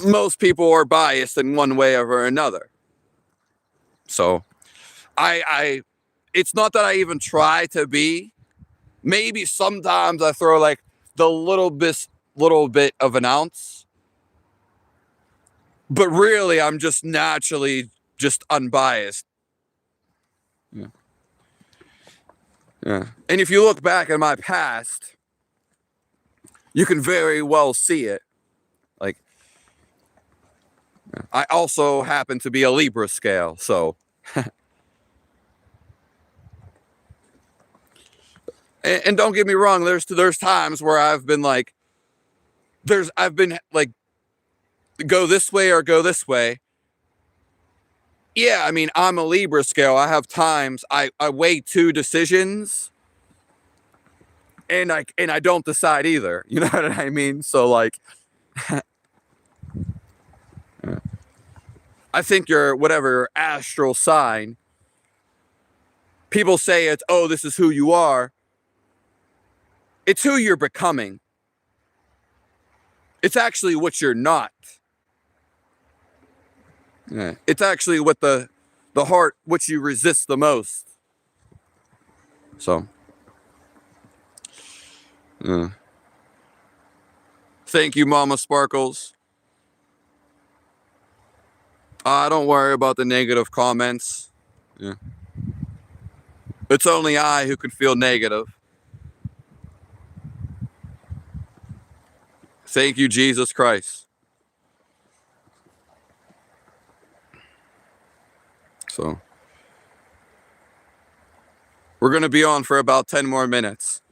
most people are biased in one way or another. So it's not that I even try to be. Maybe sometimes I throw like the little bit of an ounce, but really I'm just naturally just unbiased. Yeah. Yeah. And if you look back at my past, you can very well see it. Like, I also happen to be a Libra scale, so. And don't get me wrong, there's times where I've been like, go this way or go this way. Yeah, I mean, I'm a Libra scale. I have times I weigh two decisions and I don't decide either. You know what I mean? So like, I think your whatever astral sign, people say it's, oh, this is who you are. It's who you're becoming. It's actually what you're not. Yeah. It's actually what the heart, what you resist the most. So. Thank you, Mama Sparkles. Don't worry about the negative comments. Yeah. It's only I who can feel negative. Thank you, Jesus Christ. So, we're going to be on for about 10 more minutes.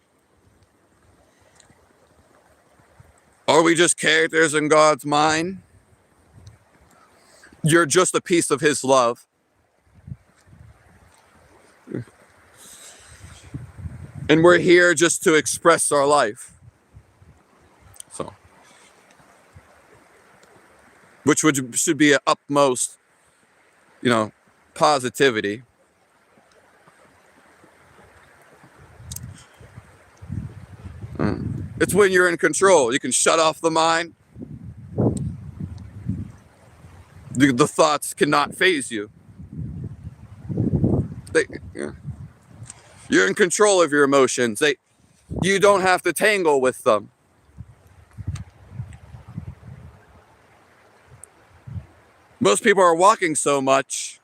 Are we just characters in God's mind? You're just a piece of His love. And we're here just to express our life. So, which should be an utmost, positivity. It's when you're in control. You can shut off the mind. The thoughts cannot faze you. You're in control of your emotions. You don't have to tangle with them. Most people are walking so much,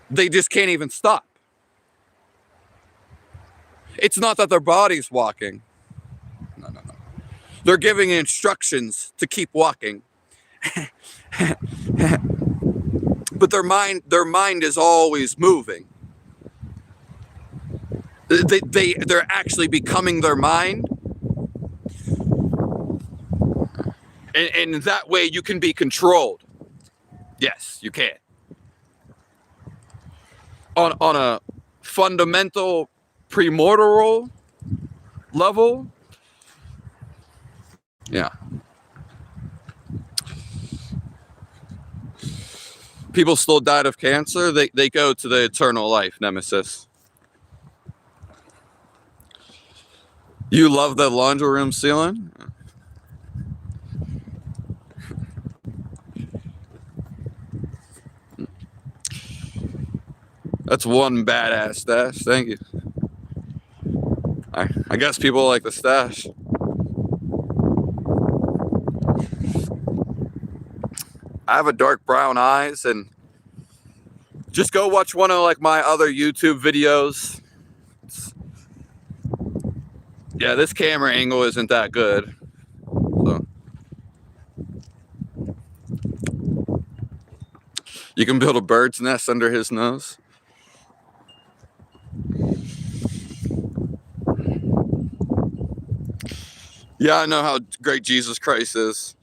they just can't even stop. It's not that their body's walking. No. They're giving instructions to keep walking. But their mind is always moving. They're actually becoming their mind. And that way you can be controlled. Yes, you can. On a fundamental primordial level, yeah. People still died of cancer. They go to the eternal life, Nemesis. You love the laundry room ceiling? That's one badass stash. Thank you. I guess people like the stash. I have a dark brown eyes, and just go watch one of like my other YouTube videos. Yeah, this camera angle isn't that good. So you can build a bird's nest under his nose. Yeah, I know how great Jesus Christ is.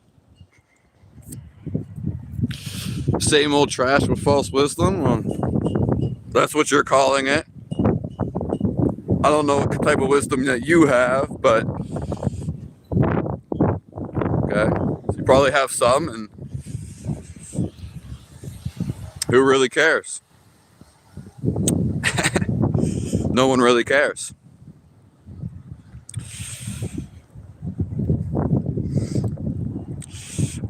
Same old trash with false wisdom. Well, that's what you're calling it. I don't know what type of wisdom that you have, but okay, so you probably have some, and who really cares? No one really cares.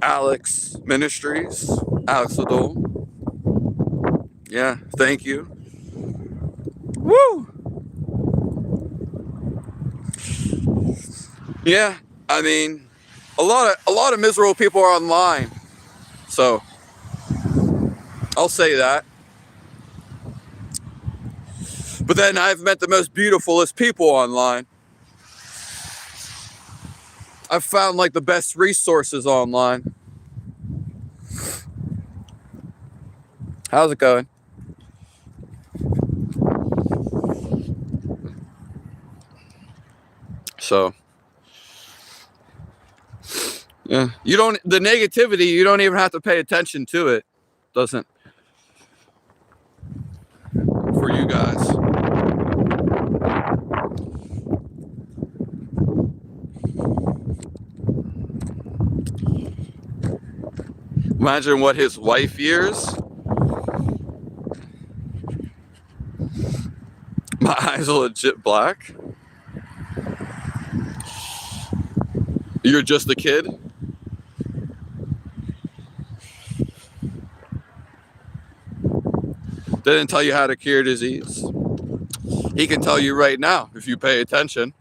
Alex Ministries, Alex Adol. Yeah, thank you. Woo! Yeah, I mean, a lot of miserable people are online, so I'll say that. But then I've met the most beautifulest people online. I've found like the best resources online. How's it going? So, yeah, the negativity, you don't even have to pay attention to it. Doesn't, for you guys. Imagine what his wife hears. My eyes are legit black. You're just a kid. They didn't tell you how to cure disease. He can tell you right now if you pay attention.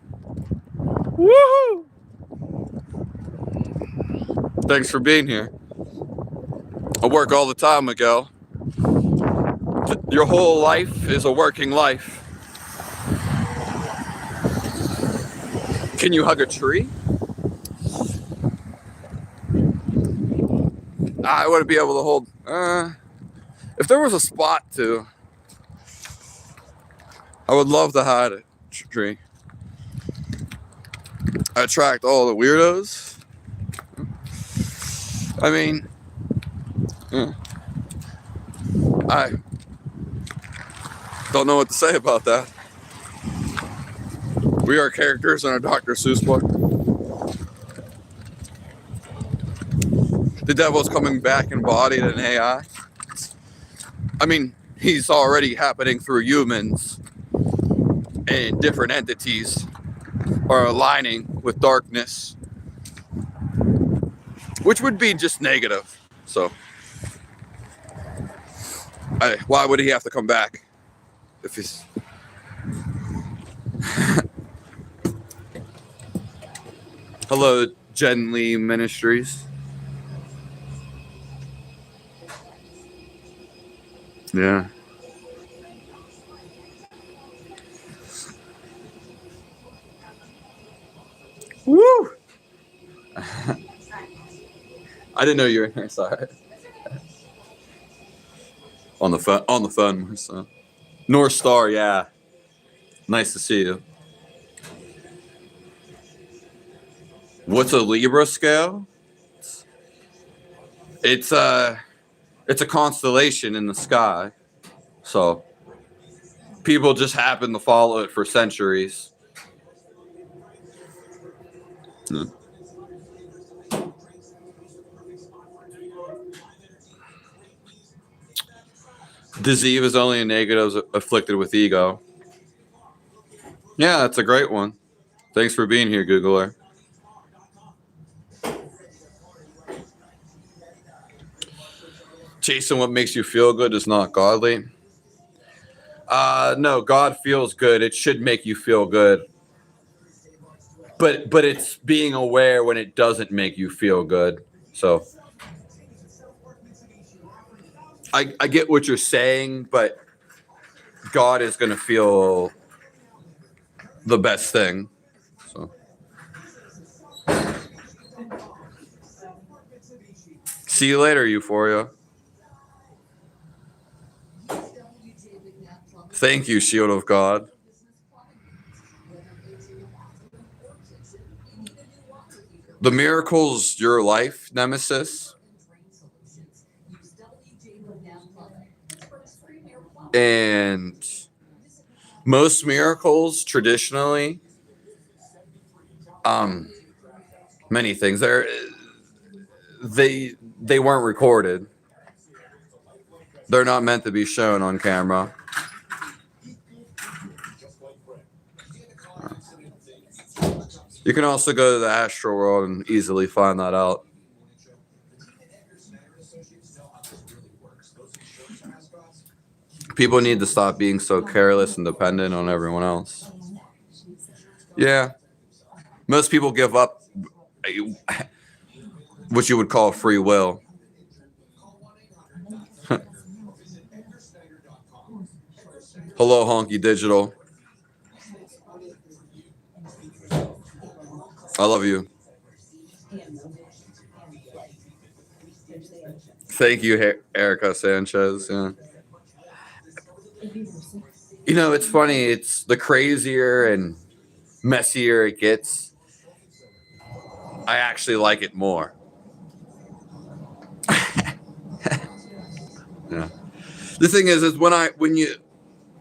Woohoo! Thanks for being here. I work all the time, Miguel. Your whole life is a working life. Can you hug a tree? I wouldn't be able to hold. If there was a spot to, I would love to hug a tree. I attract all the weirdos. I mean, I don't know what to say about that. We are characters in a Dr. Seuss book. The devil's coming back embodied in AI. I mean, he's already happening through humans, and different entities are aligning with darkness, which would be just negative. So, why would he have to come back if he's... Hello, Jen Lee Ministries. Yeah. Woo! I didn't know you were in here, sorry. On the phone, so. North Star, yeah. Nice to see you. What's a Libra scale? It's a constellation in the sky. So people just happen to follow it for centuries. Disease is only a negative afflicted with ego. Yeah, that's a great one. Thanks for being here, Googler. Chasing what makes you feel good is not godly. No, God feels good. It should make you feel good. But it's being aware when it doesn't make you feel good. So I get what you're saying, but God is going to feel the best thing. So see you later, Euphoria. Thank you, Shield of God. The miracle's your life, Nemesis. And most miracles traditionally, many things they weren't recorded. They're not meant to be shown on camera. You can also go to the astral world and easily find that out. People need to stop being so careless and dependent on everyone else. Yeah. Most people give up what you would call free will. Hello, Honky Digital. I love you. Thank you, Erica Sanchez. Yeah. You know, it's funny. It's the crazier and messier it gets, I actually like it more. Yeah. The thing is when you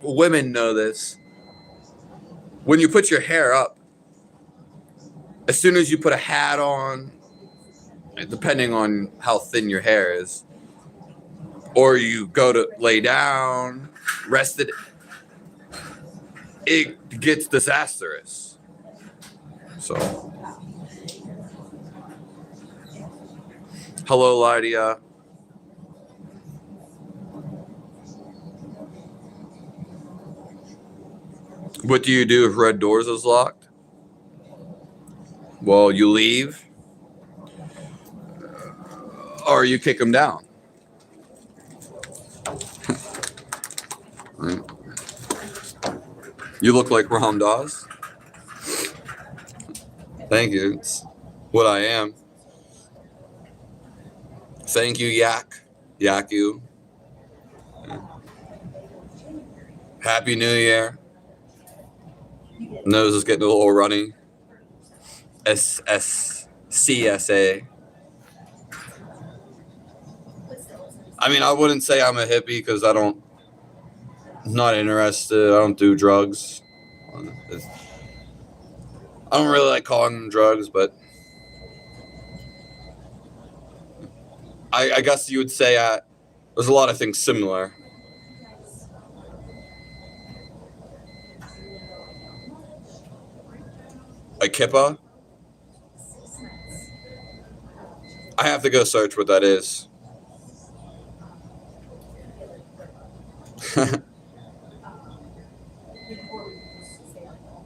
women know this, when you put your hair up, as soon as you put a hat on, depending on how thin your hair is, or you go to lay down, rested, it gets disastrous. So, hello, Lydia. What do you do if Red Doors is locked? Well, you leave, or you kick them down. Right. You look like Ram Dass. Thank you. It's what I am. Thank you, Yak. Yaku. Happy New Year. Nose is getting a little runny. SSCSA. I mean, I wouldn't say I'm a hippie because I'm not interested. I don't do drugs. I don't really like calling them drugs, but I guess you would say there's a lot of things similar. A kippa? I have to go search what that is.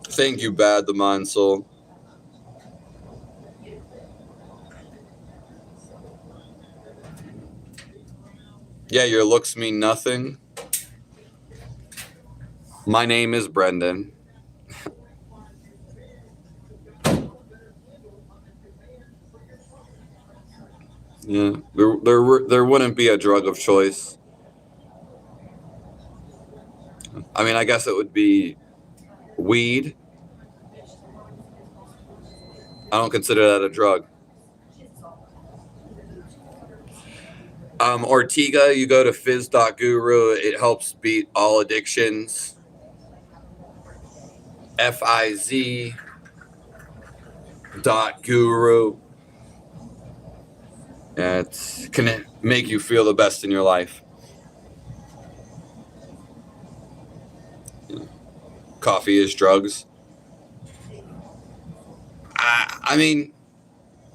Thank you, Bad the Mind Soul. Yeah, your looks mean nothing. My name is Brendan. Yeah, there wouldn't be a drug of choice. I mean, I guess it would be weed. I don't consider that a drug. Ortega, you go to fiz.guru. It helps beat all addictions. FIZ.guru. It can make you feel the best in your life. Coffee is drugs. I mean,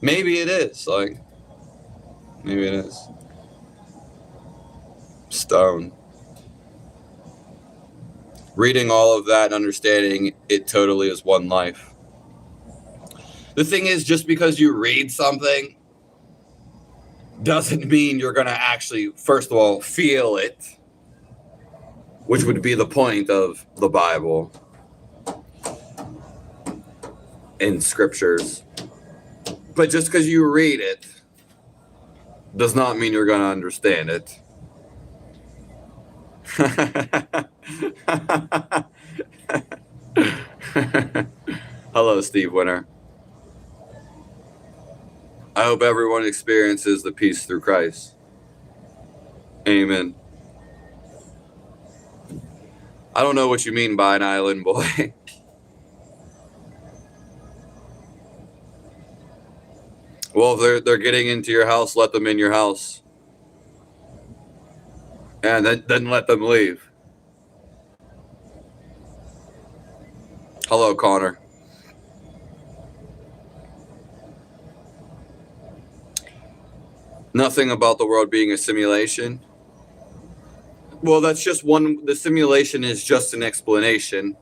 maybe it is. Maybe it is. Stone. Reading all of that and understanding it totally is one life. The thing is, just because you read something doesn't mean you're going to actually, first of all, feel it, which would be the point of the Bible and scriptures. But just because you read it does not mean you're going to understand it. Hello, Steve Winter. I hope everyone experiences the peace through Christ. Amen. I don't know what you mean by an island boy. Well, if they're getting into your house, let them in your house. And then let them leave. Hello, Connor. Nothing about the world being a simulation. Well, that's just one. The simulation is just an explanation.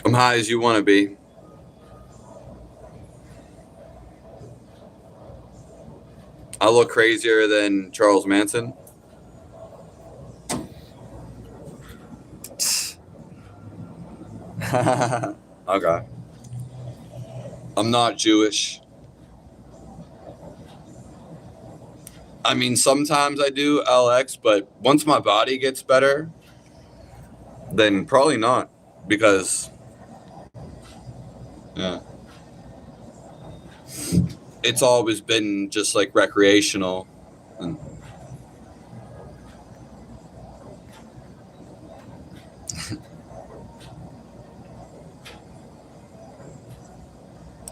I'm high as you want to be. I look crazier than Charles Manson. Okay. I'm not Jewish. I mean, sometimes I do LX, but once my body gets better, then probably not. Because, yeah, it's always been just like recreational. And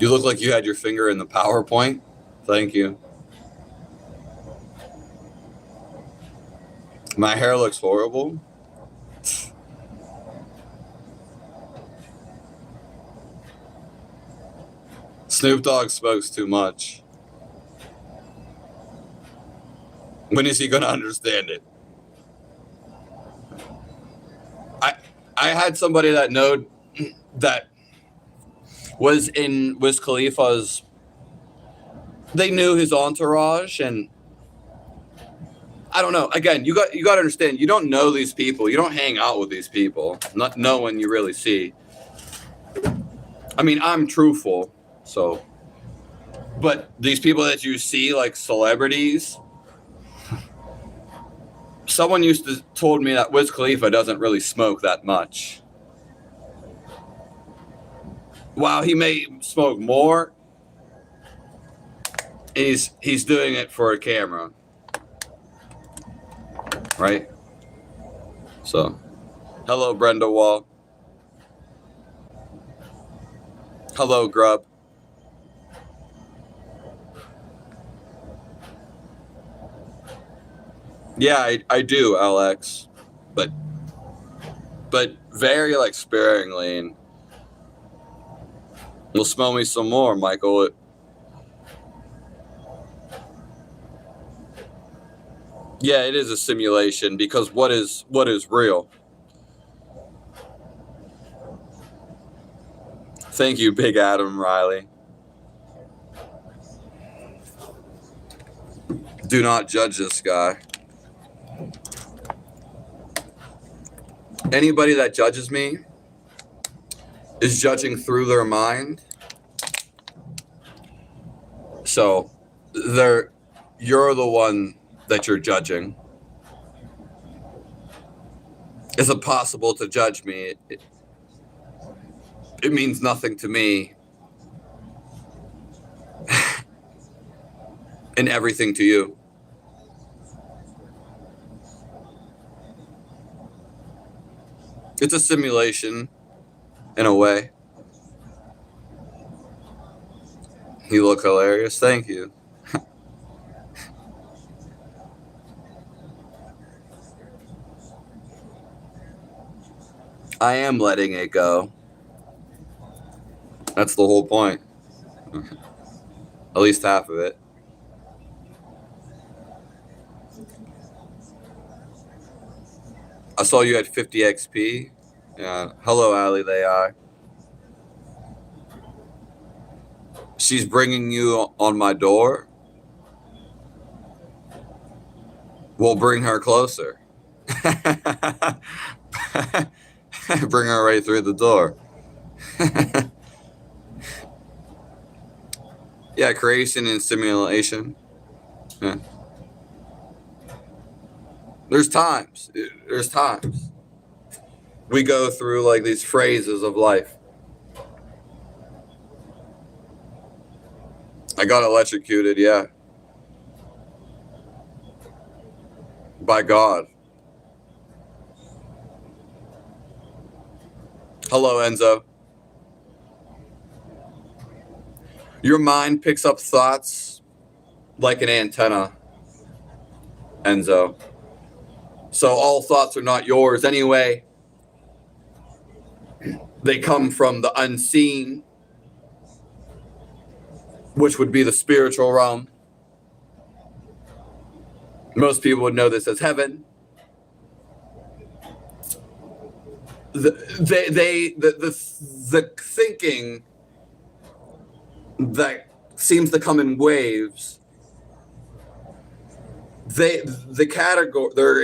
you look like you had your finger in the PowerPoint. Thank you. My hair looks horrible. Snoop Dogg smokes too much. When is he going to understand it? I had somebody that was in Wiz Khalifa's. They knew his entourage, and I don't know. Again, you got to understand. You don't know these people. You don't hang out with these people. Not no one you really see. I mean, I'm truthful, so. But these people that you see, like celebrities, someone used to told me that Wiz Khalifa doesn't really smoke that much. While he may smoke more, he's doing it for a camera, right? So, hello, Brenda Wall. Hello, Grub. Yeah, I do, Alex, but very like sparingly. And you'll smell me some more, Michael. Yeah, it is a simulation because what is real? Thank you, Big Adam Riley. Do not judge this guy. Anybody that judges me is judging through their mind. So you're the one that you're judging. Is it possible to judge me? It means nothing to me and everything to you. It's a simulation in a way. You look hilarious. Thank you. I am letting it go. That's the whole point. At least half of it. I saw you had 50 XP. Yeah. Hello, Ali. They are. She's bringing you on my door. We'll bring her closer. Bring her right through the door. Yeah, creation and simulation. Yeah. There's times. We go through like these phases of life. I got electrocuted, yeah. By God. Hello, Enzo. Your mind picks up thoughts like an antenna, Enzo. So all thoughts are not yours anyway. They come from the unseen, which would be the spiritual realm. Most people would know this as heaven. The thinking that seems to come in waves. They're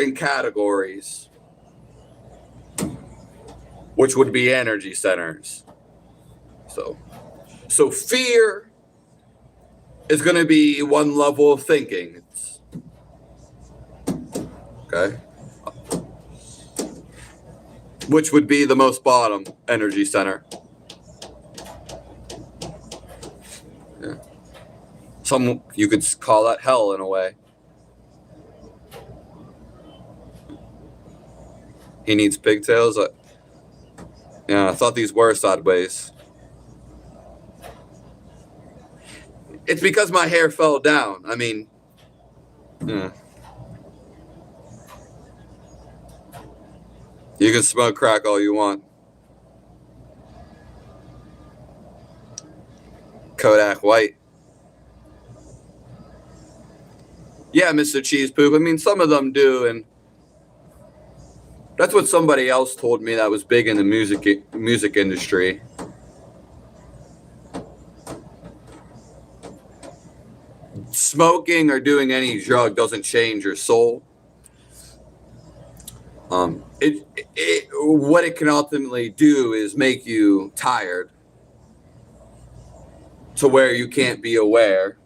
in categories, which would be energy centers. So fear is going to be one level of thinking. Okay. Which would be the most bottom energy center. Yeah. You could call that hell in a way. He needs pigtails. Yeah, I thought these were sideways. It's because my hair fell down. I mean, yeah. You can smoke crack all you want. Kodak White. Yeah, Mr. Cheese Poop. I mean, some of them do, and that's what somebody else told me that was big in the music industry. Smoking or doing any drug doesn't change your soul. What it can ultimately do is make you tired to where you can't be aware.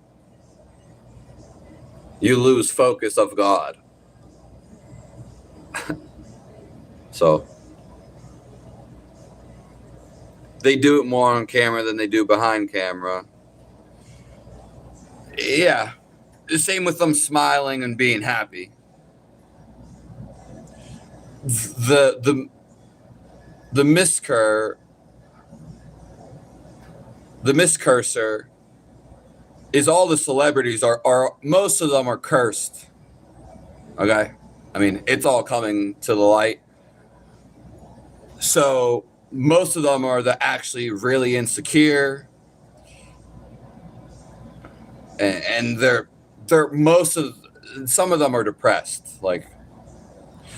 You lose focus of God. So they do it more on camera than they do behind camera. Yeah. The same with them smiling and being happy. The miscursor is all the celebrities are most of them are cursed. Okay? I mean, it's all coming to the light. So most of them are actually really insecure. And some of them are depressed,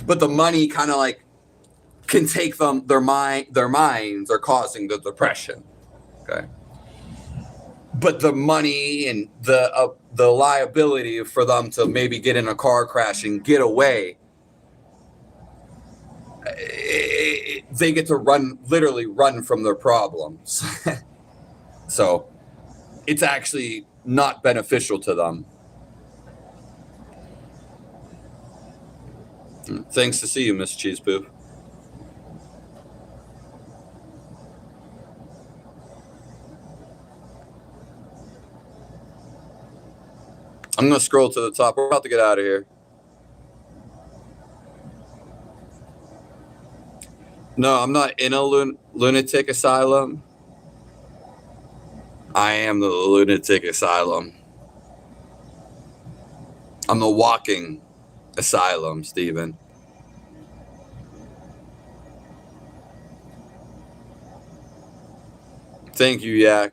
but the money kind of can take them, their minds are causing the depression. Okay. But the money and the liability for them to maybe get in a car crash and get away, they get to literally run from their problems. So it's actually not beneficial to them. Thanks to see you, Miss Cheese Poop. I'm going to scroll to the top. We're about to get out of here. No, I'm not in a lunatic asylum. I am the lunatic asylum. I'm the walking asylum, Stephen. Thank you, Yak.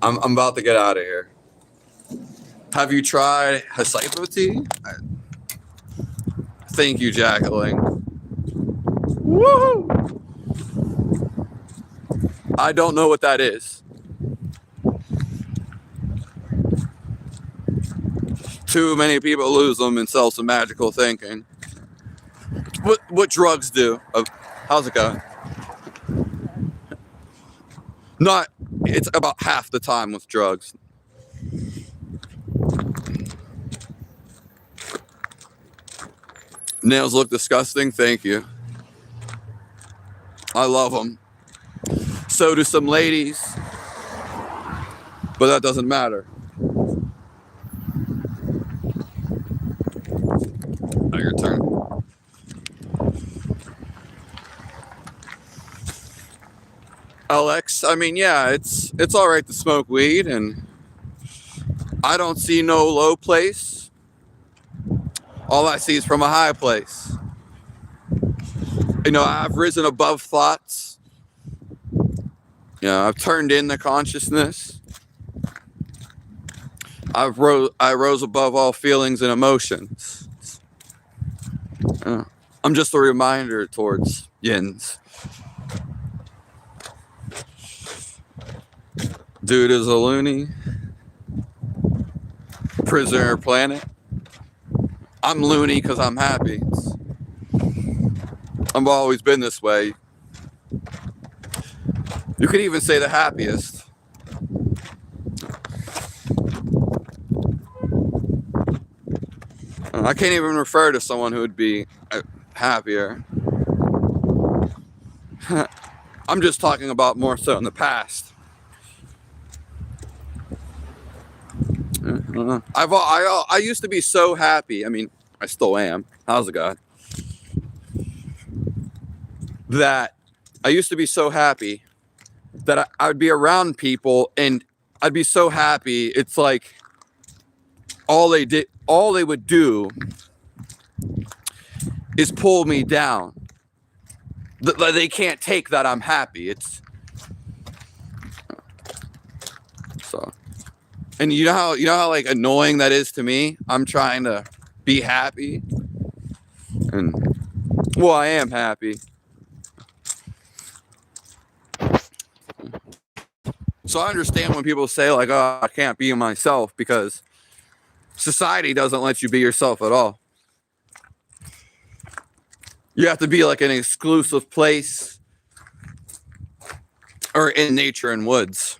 I'm about to get out of here. Have you tried Hypho tea? Thank you, Jacqueline. Woohoo! I don't know what that is. Too many people lose them and sell some magical thinking. What drugs do? How's it going? It's about half the time with drugs. Nails look disgusting. Thank you. I love them. So do some ladies. But that doesn't matter. Now your turn. Alex, I mean, yeah, it's all right to smoke weed, and I don't see no low place. All I see is from a high place. You know, I've risen above thoughts. You know, I've turned in the consciousness. I rose above all feelings and emotions. I'm just a reminder towards yins. Dude is a loony. Prisoner planet. I'm loony because I'm happy. I've always been this way. You could even say the happiest. I can't even refer to someone who would be happier. I'm just talking about more so in the past. I used to be so happy. I mean, I still am. How's it, God? That I used to be so happy that I would be around people and I'd be so happy. It's like all they would do is pull me down. They can't take that I'm happy. It's so, and you know how like annoying that is to me. I'm trying to be happy, and well, I am happy. So I understand when people say like, "Oh, I can't be myself," because society doesn't let you be yourself at all. You have to be like an exclusive place or in nature and woods.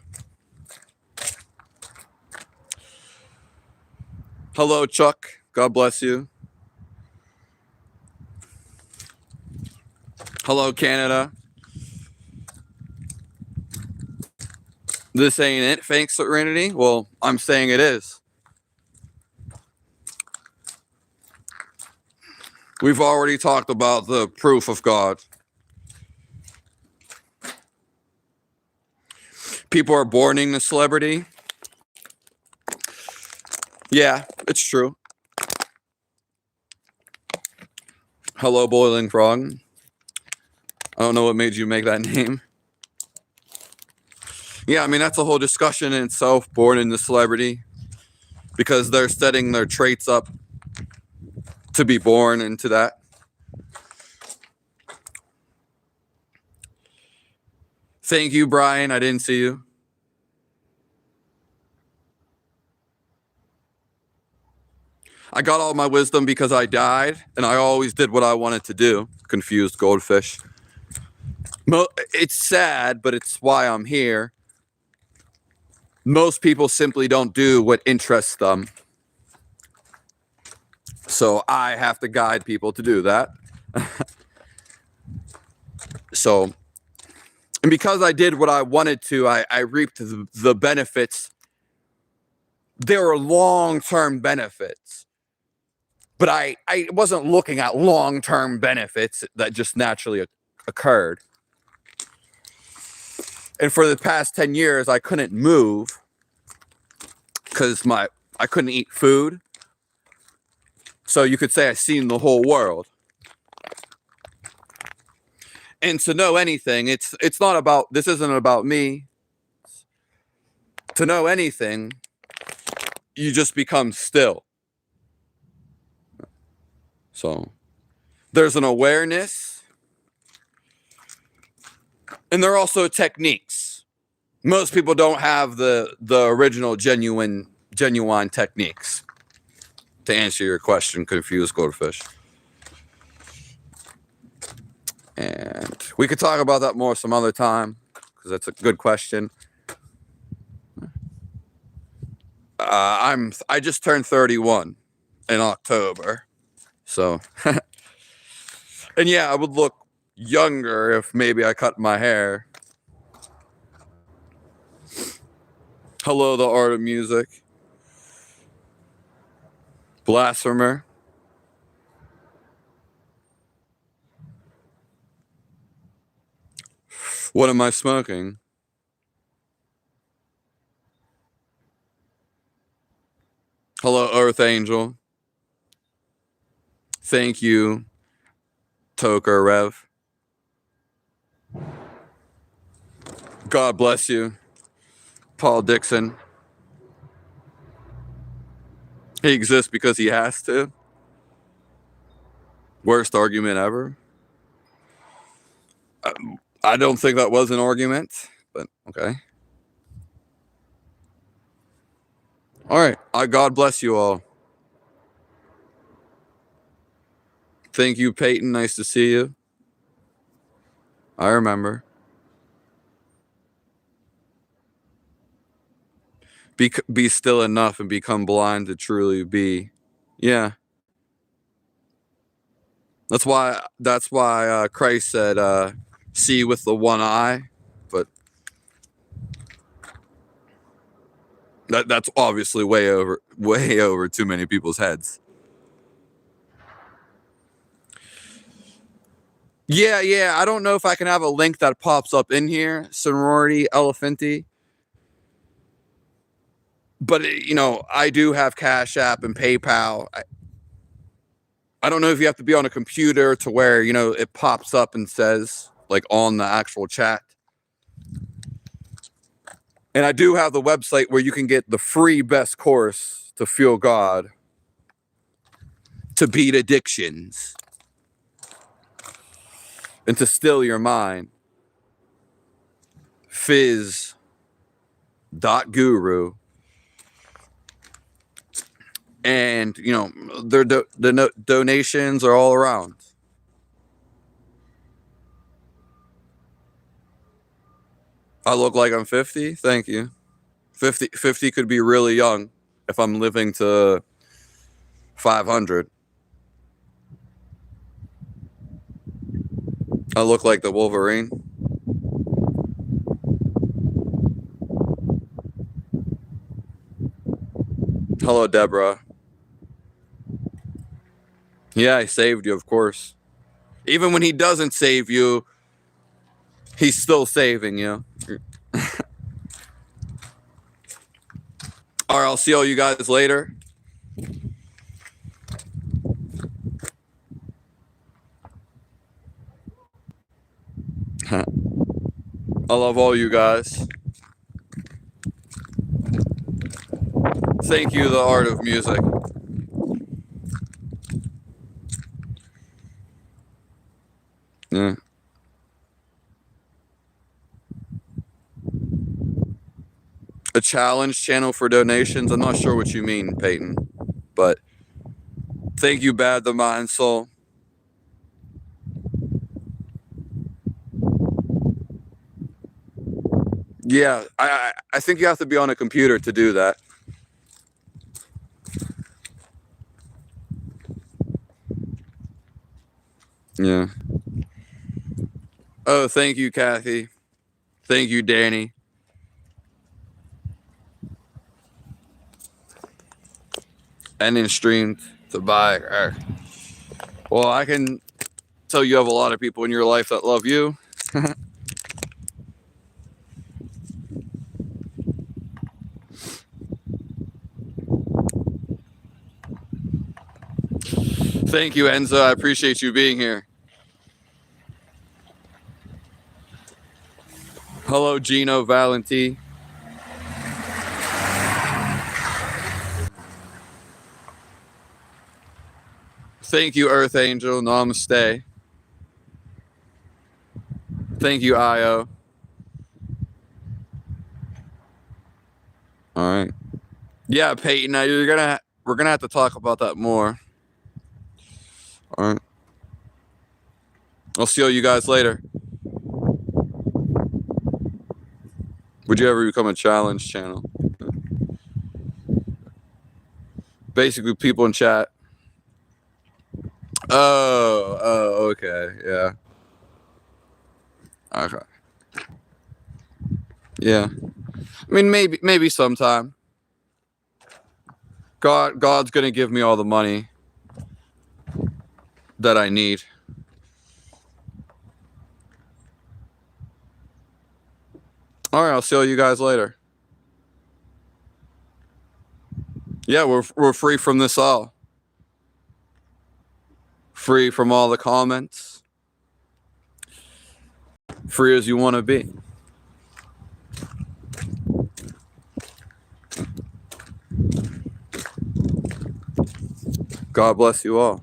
Hello, Chuck. God bless you. Hello, Canada. This ain't it, fake serenity? Well, I'm saying it is. We've already talked about the proof of God. People are borning the celebrity. Yeah, it's true. Hello, Boiling Frog. I don't know what made you make that name. Yeah, I mean, that's a whole discussion in itself, born in the celebrity, because they're setting their traits up to be born into that. Thank you, Brian. I didn't see you. I got all my wisdom because I died, and I always did what I wanted to do. Confused goldfish. It's sad, but it's why I'm here. Most people simply don't do what interests them. So I have to guide people to do that. So, and because I did what I wanted to, I reaped the benefits. There were long-term benefits. But I wasn't looking at long-term benefits that just naturally occurred. And for the past 10 years, I couldn't move because I couldn't eat food. So you could say I've seen the whole world. And to know anything, it's not about, this isn't about me. To know anything, you just become still. So there's an awareness. And there are also techniques. Most people don't have the original genuine techniques. To answer your question, confused goldfish. And we could talk about that more some other time, because that's a good question. I just turned 31 in October. So, and yeah, I would look younger if maybe I cut my hair. Hello, the art of music. Blasphemer. What am I smoking? Hello, Earth Angel. Thank you, Toker Rev. God bless you, Paul Dixon. He exists because he has to. Worst argument ever. I don't think that was an argument, but okay. All right. God bless you all. Thank you, Peyton. Nice to see you. I remember. Be still enough and become blind to truly be. Yeah. That's why Christ said, see with the one eye, but that's obviously way over too many people's heads. Yeah. I don't know if I can have a link that pops up in here, Sorority Elephanty. But, I do have Cash App and PayPal. I don't know if you have to be on a computer to where, it pops up and says, like, on the actual chat. And I do have the website where you can get the free best course to feel God, to beat addictions, and to still your mind. fiz.guru. And, their donations are all around. I look like I'm 50? Thank you. 50 could be really young if I'm living to 500. I look like the Wolverine. Hello, Deborah. Yeah, he saved you, of course. Even when he doesn't save you, he's still saving you. All right, I'll see all you guys later. I love all you guys. Thank you, the art of music. Yeah. A challenge channel for donations? I'm not sure what you mean, Peyton. But thank you, Bad the Mind Soul. Yeah, I think you have to be on a computer to do that. Yeah. Oh, thank you, Kathy. Thank you, Danny. And then streamed to buy. Well, I can tell you have a lot of people in your life that love you. Thank you, Enzo. I appreciate you being here. Hello, Gino Valenti. Thank you, Earth Angel. Namaste. Thank you, Io. All right. Yeah, Peyton, we're gonna have to talk about that more. All right. I'll see you guys later. Would you ever become a challenge channel? Basically, people in chat. Oh, okay, yeah. Okay. Yeah. I mean, maybe sometime. God's gonna give me all the money that I need. All right, I'll see you guys later. Yeah, we're free from this all. free from all the comments, free as you want to be. God bless you all.